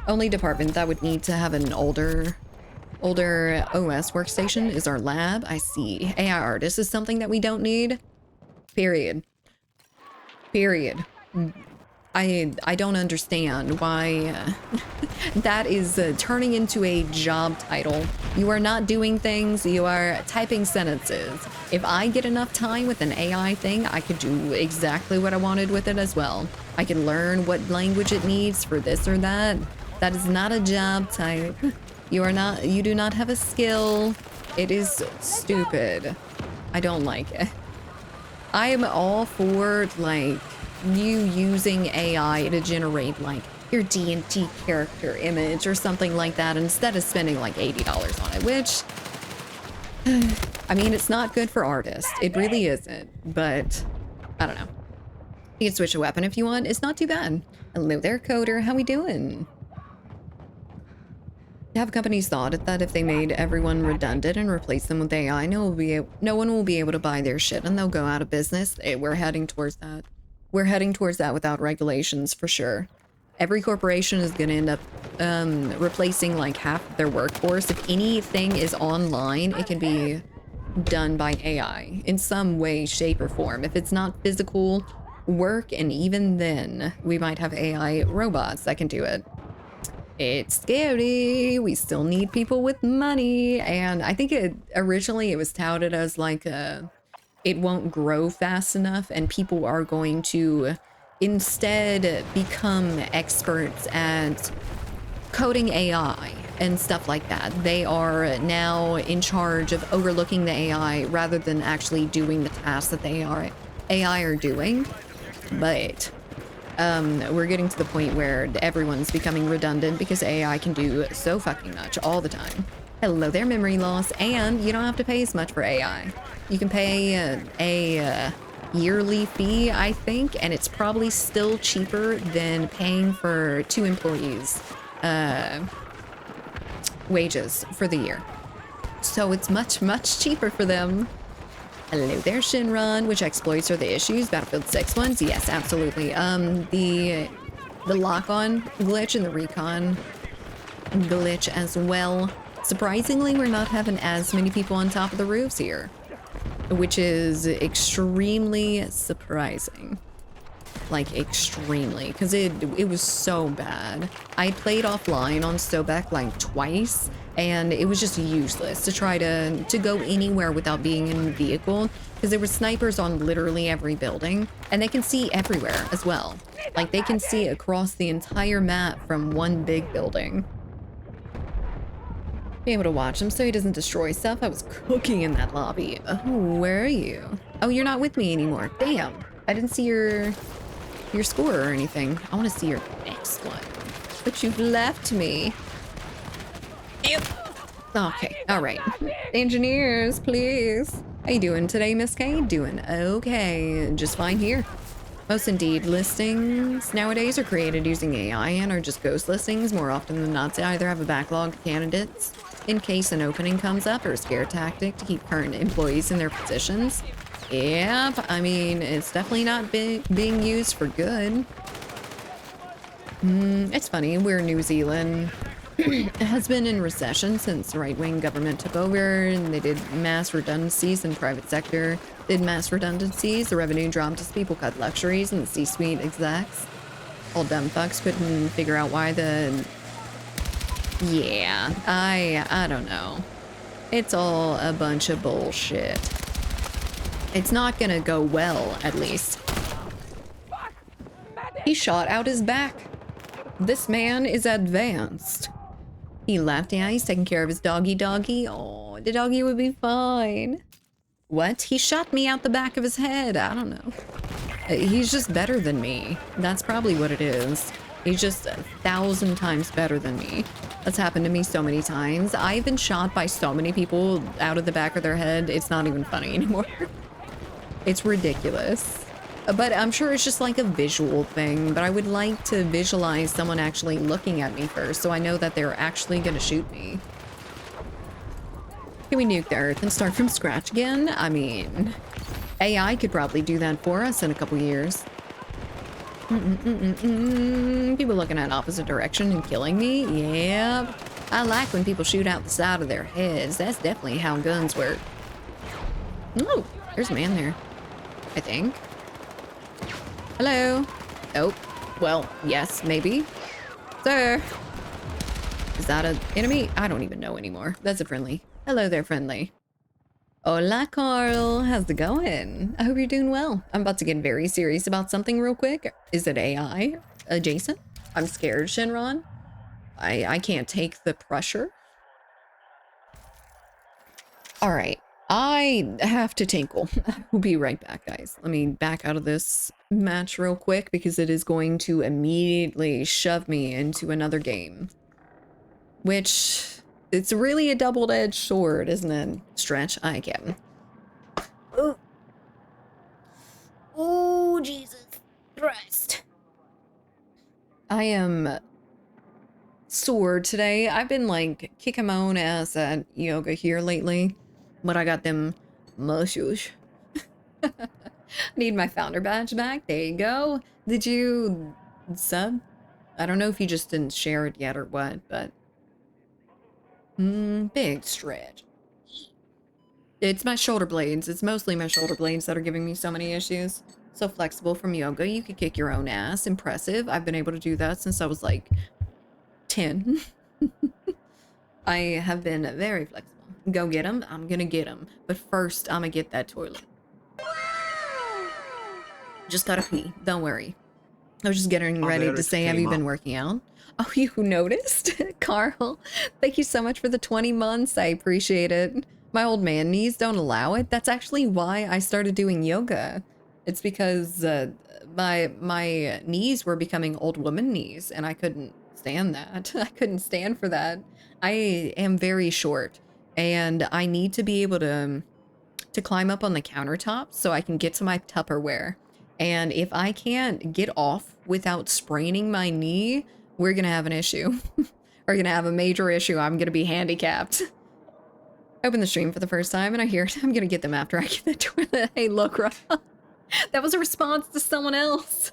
Speaker 2: Only department that would need to have an older OS workstation is our lab. I see. AI artist is something that we don't need. Period. Period. I don't understand why that is turning into a job title. You are not doing things, you are typing sentences. If I get enough time with an AI thing, I could do exactly what I wanted with it as well. I can learn what language it needs for this or that. That is not a job type. You do not have a skill. It is stupid. I don't like it. I am all for, like, you using AI to generate, like, your D&D character image or something like that instead of spending, like, $80 on it, which, I mean, it's not good for artists. It really isn't, but I don't know. You can switch a weapon if you want. It's not too bad. Hello there, Coder. How we doing? Have companies thought that if they made everyone redundant and replaced them with AI, no one will be able to buy their shit and they'll go out of business? We're heading towards that. We're heading towards that without regulations, for sure. Every corporation is going to end up replacing like half of their workforce. If anything is online, it can be done by AI in some way, shape, or form. If it's not physical work, and even then, we might have AI robots that can do it. It's scary. We still need people with money. And I think originally it was touted as like it won't grow fast enough and people are going to instead become experts at coding AI and stuff like that. They are now in charge of overlooking the AI rather than actually doing the tasks that AI are doing. But we're getting to the point where everyone's becoming redundant because AI can do so fucking much all the time. Hello there, memory loss, and you don't have to pay as much for AI. You can pay a yearly fee, I think, and it's probably still cheaper than paying for 2 employees' wages for the year. So it's much, much cheaper for them. Hello there, Shinron. Which exploits are the issues? Battlefield 6 ones? Yes, absolutely. The lock-on glitch and the recon glitch as well. Surprisingly, we're not having as many people on top of the roofs here, which is extremely surprising. Like, extremely, because it was so bad. I played offline on Stobeck like twice, and it was just useless to try to go anywhere without being in the vehicle, because there were snipers on literally every building, and they can see everywhere as well. Like, they can see across the entire map from one big building. Be able to watch him so he doesn't destroy stuff. I was cooking in that lobby. Oh, where are you? Oh, you're not with me anymore. Damn. I didn't see your score or anything. I want to see your next one. But you've left me. Ew. Okay, all right. Engineers, please. How you doing today, Miss K? Doing okay. Just fine here. Most Indeed listings nowadays are created using AI and are just ghost listings more often than not. They either have a backlog of candidates in case an opening comes up or a scare tactic to keep current employees in their positions. Yep, I mean, it's definitely not being used for good. It's funny, we're New Zealand. It has been in recession since the right-wing government took over, and they did mass redundancies in the private sector. Did mass redundancies, the revenue dropped as people cut luxuries and the C-suite execs. All dumb fucks couldn't figure out why the... Yeah, I don't know. It's all a bunch of bullshit. It's not gonna go well, at least. He shot out his back. This man is advanced. He laughed. Yeah, he's taking care of his doggy. Oh, the doggy would be fine. What? He shot me out the back of his head. I don't know. He's just better than me. That's probably what it is. He's just 1,000 times better than me. That's happened to me so many times. I've been shot by so many people out of the back of their head. It's not even funny anymore. It's ridiculous. But I'm sure it's just like a visual thing, but I would like to visualize someone actually looking at me first so I know that they're actually gonna shoot me. Can we nuke the Earth and start from scratch again? I mean, AI could probably do that for us in a couple years. People looking at opposite direction and killing me? Yep. I like when people shoot out the side of their heads. That's definitely how guns work. Oh, there's a man there, I think. Hello? Oh, well, yes, maybe. Sir. Is that an enemy? I don't even know anymore. That's a friendly. Hello there, friendly. Hola, Carl. How's it going? I hope you're doing well. I'm about to get very serious about something real quick. Is it AI adjacent? I'm scared, Shenron. I can't take the pressure. All right. I have to tinkle. We'll be right back, guys. Let me back out of this match real quick because it is going to immediately shove me into another game. Which, it's really a double-edged sword, isn't it? Stretch, I can. Oh, Jesus Christ. I am sore today. I've been like kicking my own ass at yoga here lately. But I got them muscles. Need my founder badge back. There you go. Did you sub? I don't know if you just didn't share it yet or what, but big stretch. It's my shoulder blades. It's mostly my shoulder blades that are giving me so many issues. So flexible from yoga. You could kick your own ass. Impressive. I've been able to do that since I was like 10. I have been very flexible. Go get him. I'm gonna get him. But first, I'm gonna get that toilet. Just gotta pee. Don't worry. I was just getting ready to say, have you been working out? Oh, you noticed? Carl, thank you so much for the 20 months. I appreciate it. My old man knees don't allow it. That's actually why I started doing yoga. It's because my knees were becoming old woman knees, and I couldn't stand that. I couldn't stand for that. I am very short, and I need to be able to climb up on the countertop so I can get to my Tupperware. And if I can't get off without spraining my knee, we're gonna have an issue. We're gonna have a major issue. I'm gonna be handicapped. Open the stream for the first time, and I hear I'm gonna get them after I get the toilet. Hey, look, that was a response to someone else.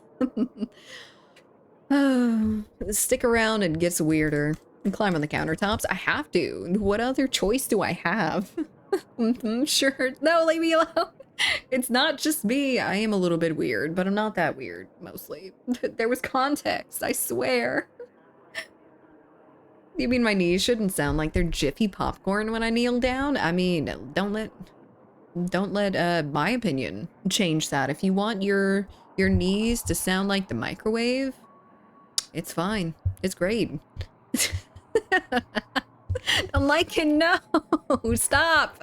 Speaker 2: Stick around, and it gets weirder. And climb on the countertops. I have to. What other choice do I have? Sure. No, leave me alone. It's not just me. I am a little bit weird, but I'm not that weird, mostly. There was context, I swear. You mean my knees shouldn't sound like they're Jiffy popcorn when I kneel down? I mean, don't let my opinion change that. If you want your knees to sound like the microwave, it's fine. It's great. I'm like, no, stop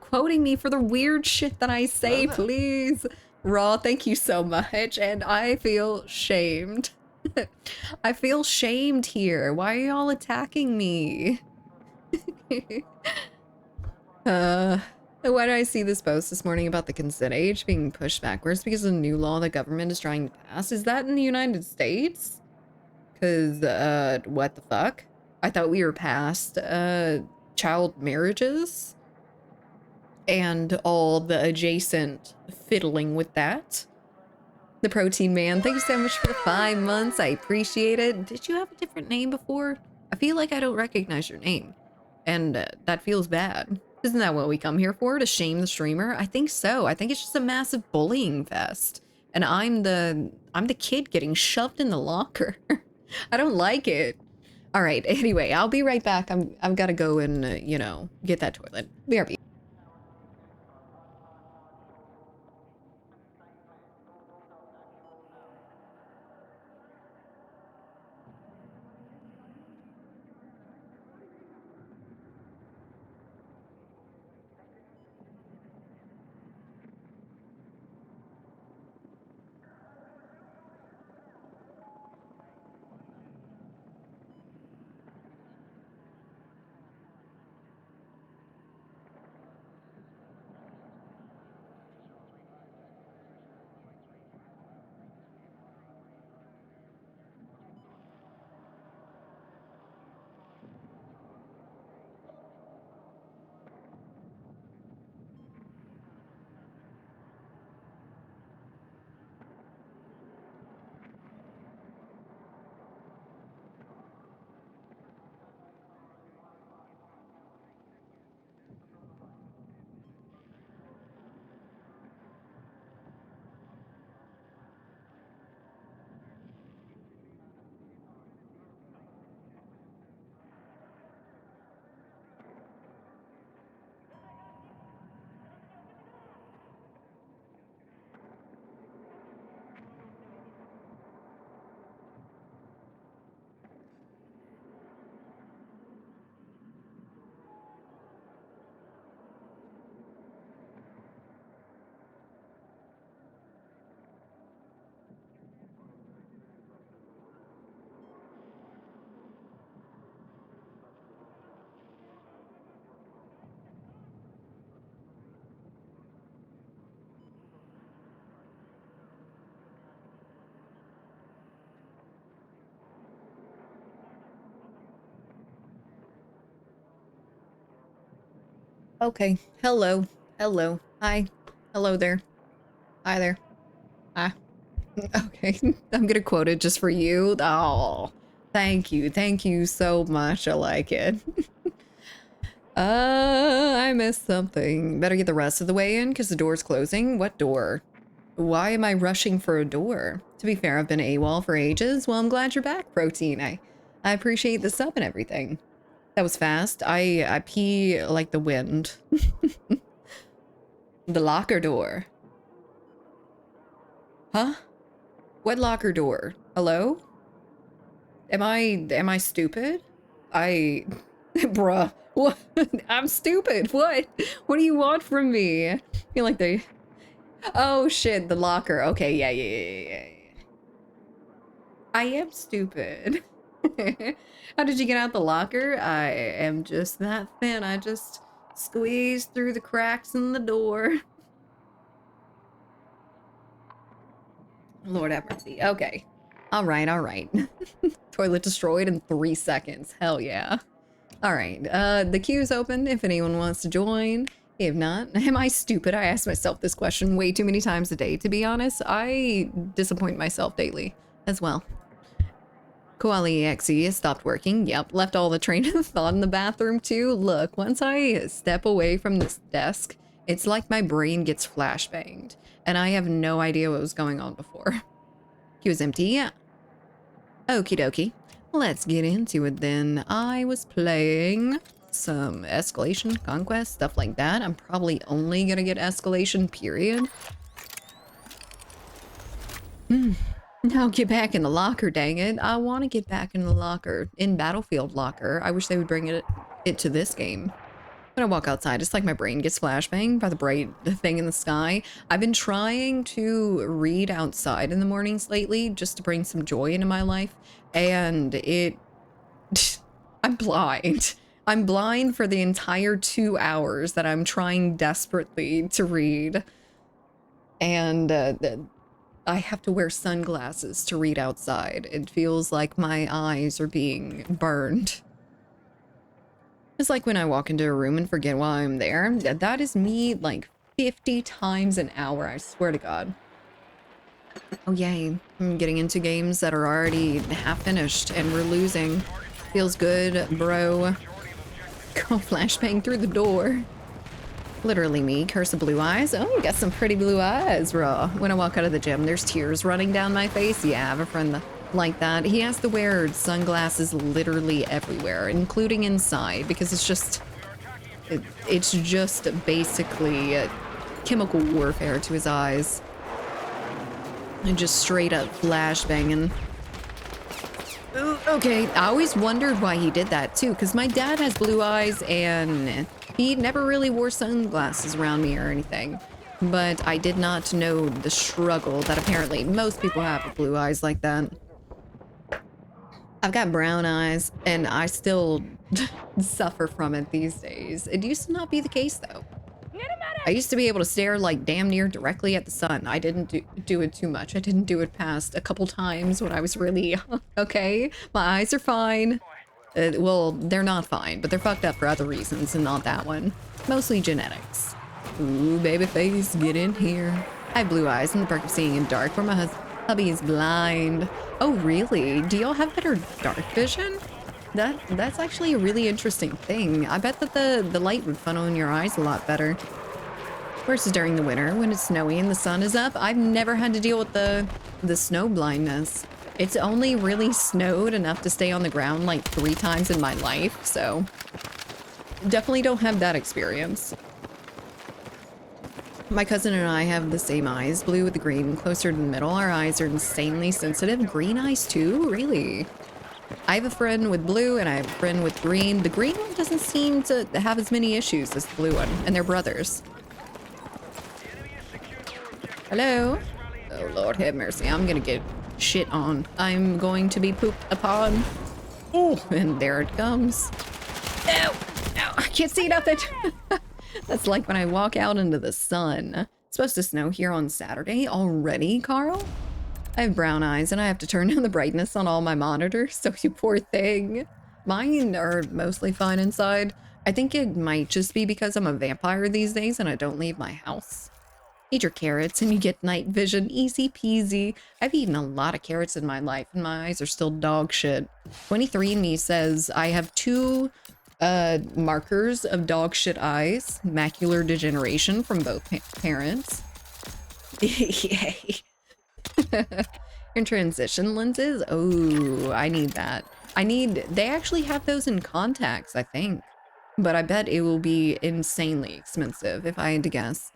Speaker 2: quoting me for the weird shit that I say, please. Raw, thank you so much, and I feel shamed. I feel shamed here. Why are y'all attacking me? uh, why did I see this post this morning about the consent age being pushed backwards because of the new law the government is trying to pass? Is that in the United States? Because, what the fuck? I thought we were past, child marriages and all the adjacent fiddling with that. The Protein Man, thank you so much for the 5 months. I appreciate it. Did you have a different name before? I feel like I don't recognize your name. And that feels bad. Isn't that what we come here for? To shame the streamer? I think so. I think it's just a massive bullying fest. And I'm the kid getting shoved in the locker. I don't like it. All right. Anyway, I'll be right back. I've got to go and, you know, get that toilet. BRB. Okay. Hello. Hello. Hi. Hello there. Hi there. Hi. Okay. I'm gonna quote it just for you. Oh, thank you. Thank you so much. I like it. I missed something. Better get the rest of the way in because the door's closing. What door? Why am I rushing for a door? To be fair, I've been AWOL for ages. Well, I'm glad you're back, Protein. I appreciate the sub and everything. That was fast. I pee like the wind. The locker door. Huh? What locker door? Hello? Am I stupid? Bruh. What? I'm stupid. What? What do you want from me? I feel like they... Oh shit, the locker. Okay, yeah. I am stupid. How did you get out the locker? I am just that thin. I just squeezed through the cracks in the door. Lord have mercy. Okay. All right. Toilet destroyed in 3 seconds. Hell yeah. All right. The queue's open if anyone wants to join. If not, am I stupid? I ask myself this question way too many times a day. To be honest, I disappoint myself daily as well. Koali EXE has stopped working. Yep, left all the train of thought in the bathroom too. Look, once I step away from this desk, it's like my brain gets flashbanged, and I have no idea what was going on before. He was empty, yeah. Okie dokie. Let's get into it then. I was playing some escalation, conquest, stuff like that. I'm probably only gonna get escalation, period. Now get back in the locker, dang it. I want to get back in the locker. In Battlefield locker. I wish they would bring it to this game. When I walk outside, it's like my brain gets flashbanged by the bright thing in the sky. I've been trying to read outside in the mornings lately just to bring some joy into my life. And I'm blind. I'm blind for the entire 2 hours that I'm trying desperately to read. And I have to wear sunglasses to read outside. It feels like my eyes are being burned. It's like when I walk into a room and forget why I'm there. That is me like 50 times an hour, I swear to God. Oh yay, I'm getting into games that are already half finished and we're losing. Feels good, bro. Go flashbang through the door. Literally me, curse of blue eyes. Oh, you got some pretty blue eyes, bro. When I walk out of the gym, there's tears running down my face. Yeah, I have a friend like that. He has to wear sunglasses literally everywhere, including inside, because it's just basically chemical warfare to his eyes. And just straight up flashbanging. Okay, I always wondered why he did that too, because my dad has blue eyes and he never really wore sunglasses around me or anything. But I did not know the struggle that apparently most people have with blue eyes like that. I've got brown eyes and I still suffer from it these days. It used to not be the case though. I used to be able to stare like damn near directly at the sun. I didn't do it too much. I didn't do it past a couple times when I was really okay. My eyes are fine. Well, they're not fine, but they're fucked up for other reasons and not that one. Mostly genetics. Ooh, baby face, get in here. I have blue eyes and the perk of seeing in dark where my hubby is blind. Oh, really? Do y'all have better dark vision? That's actually a really interesting thing. I bet that the light would funnel in your eyes a lot better. Versus during the winter when it's snowy and the sun is up. I've never had to deal with the snow blindness. It's only really snowed enough to stay on the ground like 3 times in my life, so definitely don't have that experience. My cousin and I have the same eyes, blue with the green, closer to the middle. Our eyes are insanely sensitive. Green eyes too? Really? I have a friend with blue and I have a friend with green. The green one doesn't seem to have as many issues as the blue one, and they're brothers. Hello? Oh, Lord have mercy. I'm gonna get shit on. I'm going to be pooped upon. Oh, and there it comes. Ow! Ow! I can't see nothing! That's like when I walk out into the sun. It's supposed to snow here on Saturday already, Carl? I have brown eyes and I have to turn down the brightness on all my monitors, so you poor thing. Mine are mostly fine inside. I think it might just be because I'm a vampire these days and I don't leave my house. Eat your carrots and you get night vision, easy peasy. I've eaten a lot of carrots in my life and my eyes are still dog shit. 23andMe says I have 2 markers of dog shit eyes, macular degeneration from both parents. Yay. In transition lenses? Oh, I need that. They actually have those in contacts, I think. But I bet it will be insanely expensive if I had to guess.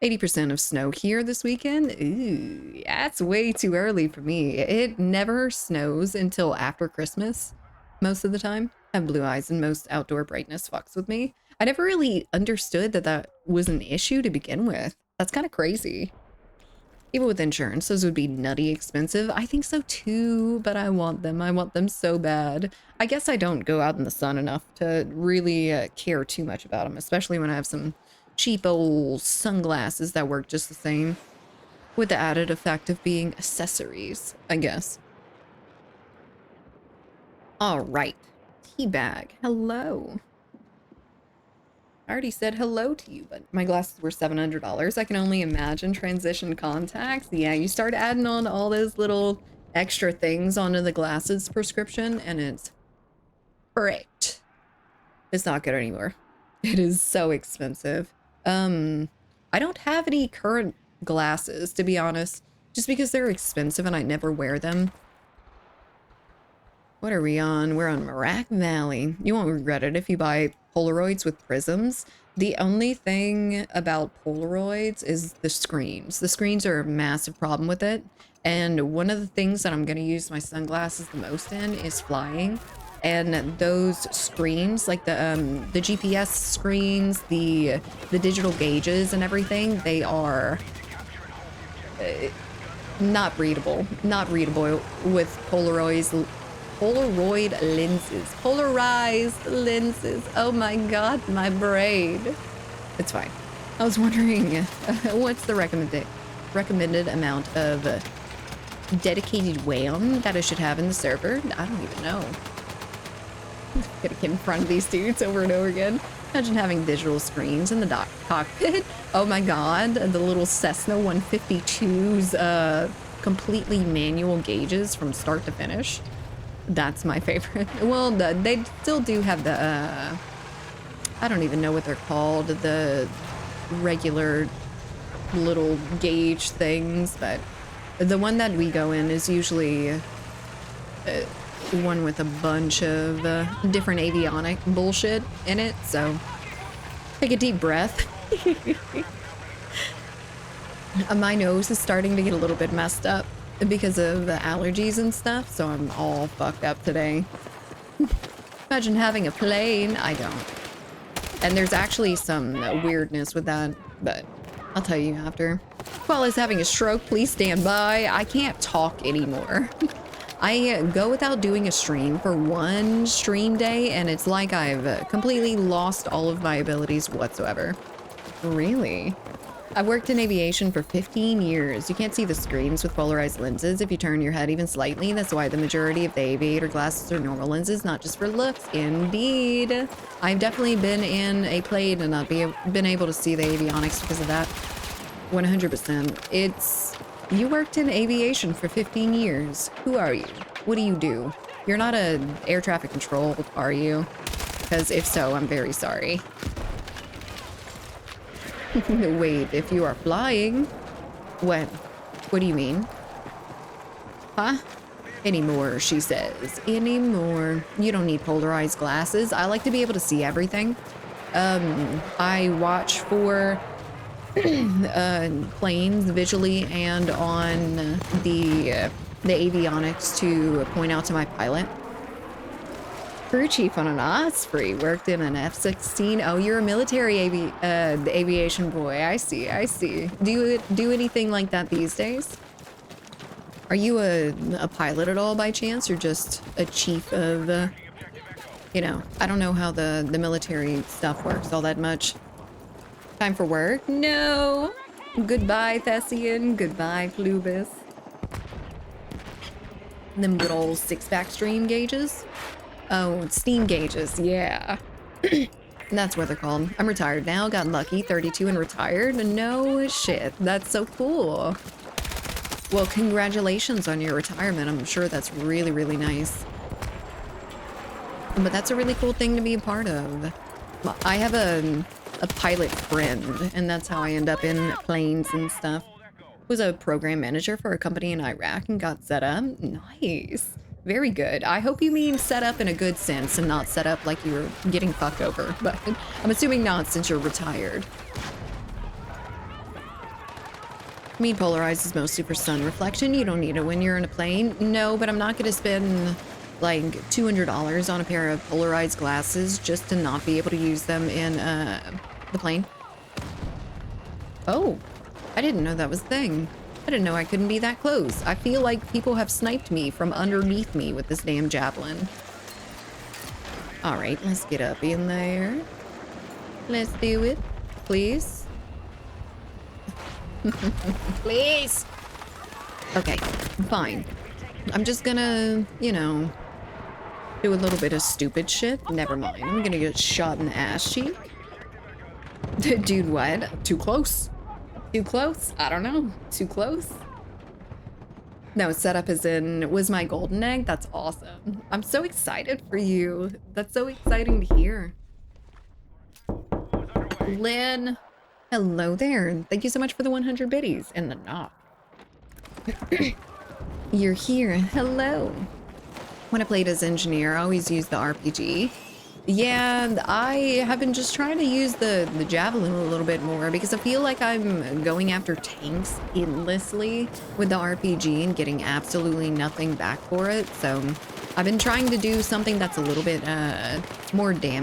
Speaker 2: 80% of snow here this weekend? Ooh, that's way too early for me. It never snows until after Christmas, most of the time. I have blue eyes and most outdoor brightness fucks with me. I never really understood that was an issue to begin with. That's kind of crazy. Even with insurance, those would be nutty expensive. I think so too, but I want them. I want them so bad. I guess I don't go out in the sun enough to really care too much about them, especially when I have some cheap old sunglasses that work just the same, with the added effect of being accessories, I guess. All right, teabag, hello. I already said hello to you, but my glasses were $700. I can only imagine transition contacts. Yeah, you start adding on all those little extra things onto the glasses prescription, and it's great. It's not good anymore. It is so expensive. I don't have any current glasses, to be honest, just because they're expensive and I never wear them. What are we on? We're on Mirac Valley. You won't regret it if you buy Polaroids with prisms. The only thing about Polaroids is the screens. The screens are a massive problem with it. And one of the things that I'm going to use my sunglasses the most in is flying. And those screens, like the GPS screens, the digital gauges and everything, they are not readable. Not readable with Polaroids Polaroid lenses. Polarized lenses. Oh my god, my brain. It's fine. I was wondering, what's the recommended amount of dedicated WAM that I should have in the server? I don't even know. Gonna get in front of these dudes over and over again. Imagine having digital screens in the cockpit. Oh my god, the little Cessna 152's completely manual gauges from start to finish. That's my favorite. Well, they still do have the, I don't even know what they're called, the regular little gauge things, but the one that we go in is usually one with a bunch of different avionic bullshit in it, so take a deep breath. My nose is starting to get a little bit messed up because of allergies and stuff, so I'm all fucked up today. Imagine having a plane. I don't. And there's actually some weirdness with that, but I'll tell you after. While I was having a stroke, please stand by. I can't talk anymore. I go without doing a stream for one stream day, and it's like I've completely lost all of my abilities whatsoever. Really? I worked in aviation for 15 years. You can't see the screens with polarized lenses if you turn your head even slightly. That's why the majority of the aviator glasses are normal lenses, not just for looks. Indeed. I've definitely been in a plane and not been able to see the avionics because of that. 100%. You worked in aviation for 15 years. Who are you? What do you do? You're not an air traffic control, are you? Because if so, I'm very sorry. Wait, if you are flying? When? What do you mean? Huh? Anymore, she says. Anymore. You don't need polarized glasses. I like to be able to see everything. I watch for planes visually and on the avionics to point out to my pilot. Crew chief on an Osprey, worked in an F-16. Oh, you're a military aviation boy. I see, I see. Do you do anything like that these days? Are you a pilot at all by chance, or just a chief of, you know, I don't know how the military stuff works all that much. Time for work? No. Goodbye, Thessian. Goodbye, Plubis. Them good old six-pack stream gauges. Oh, steam gauges, yeah. That's what they're called. I'm retired now, got lucky, 32 and retired. No shit, that's so cool. Well, congratulations on your retirement. I'm sure that's really, really nice. But that's a really cool thing to be a part of. I have a pilot friend, and that's how I end up in planes and stuff. Was a program manager for a company in Iraq and got set up. Nice. Very good. I hope you mean set up in a good sense and not set up like you were getting fucked over, but I'm assuming not since you're retired. I mean, polarized is mostly for sun reflection. You don't need it when you're in a plane. No, but I'm not going to spend like $200 on a pair of polarized glasses just to not be able to use them in the plane. Oh, I didn't know that was a thing. I didn't know I couldn't be that close. I feel like people have sniped me from underneath me with this damn javelin. All right, let's get up in there. Let's do it, please. Please. Okay, fine. I'm just gonna, you know, do a little bit of stupid shit. Never mind. I'm gonna get shot in the ass cheek. Dude, what? Too close? Too close? I don't know. Too close? No, setup as in, was my golden egg? That's awesome. I'm so excited for you. That's so exciting to hear. Lynn. Hello there. Thank you so much for the 100 biddies and the knock. You're here. Hello. When I played as engineer, I always used the RPG. Yeah, I have been just trying to use the javelin a little bit more because I feel like I'm going after tanks endlessly with the RPG and getting absolutely nothing back for it. So I've been trying to do something that's a little bit more damage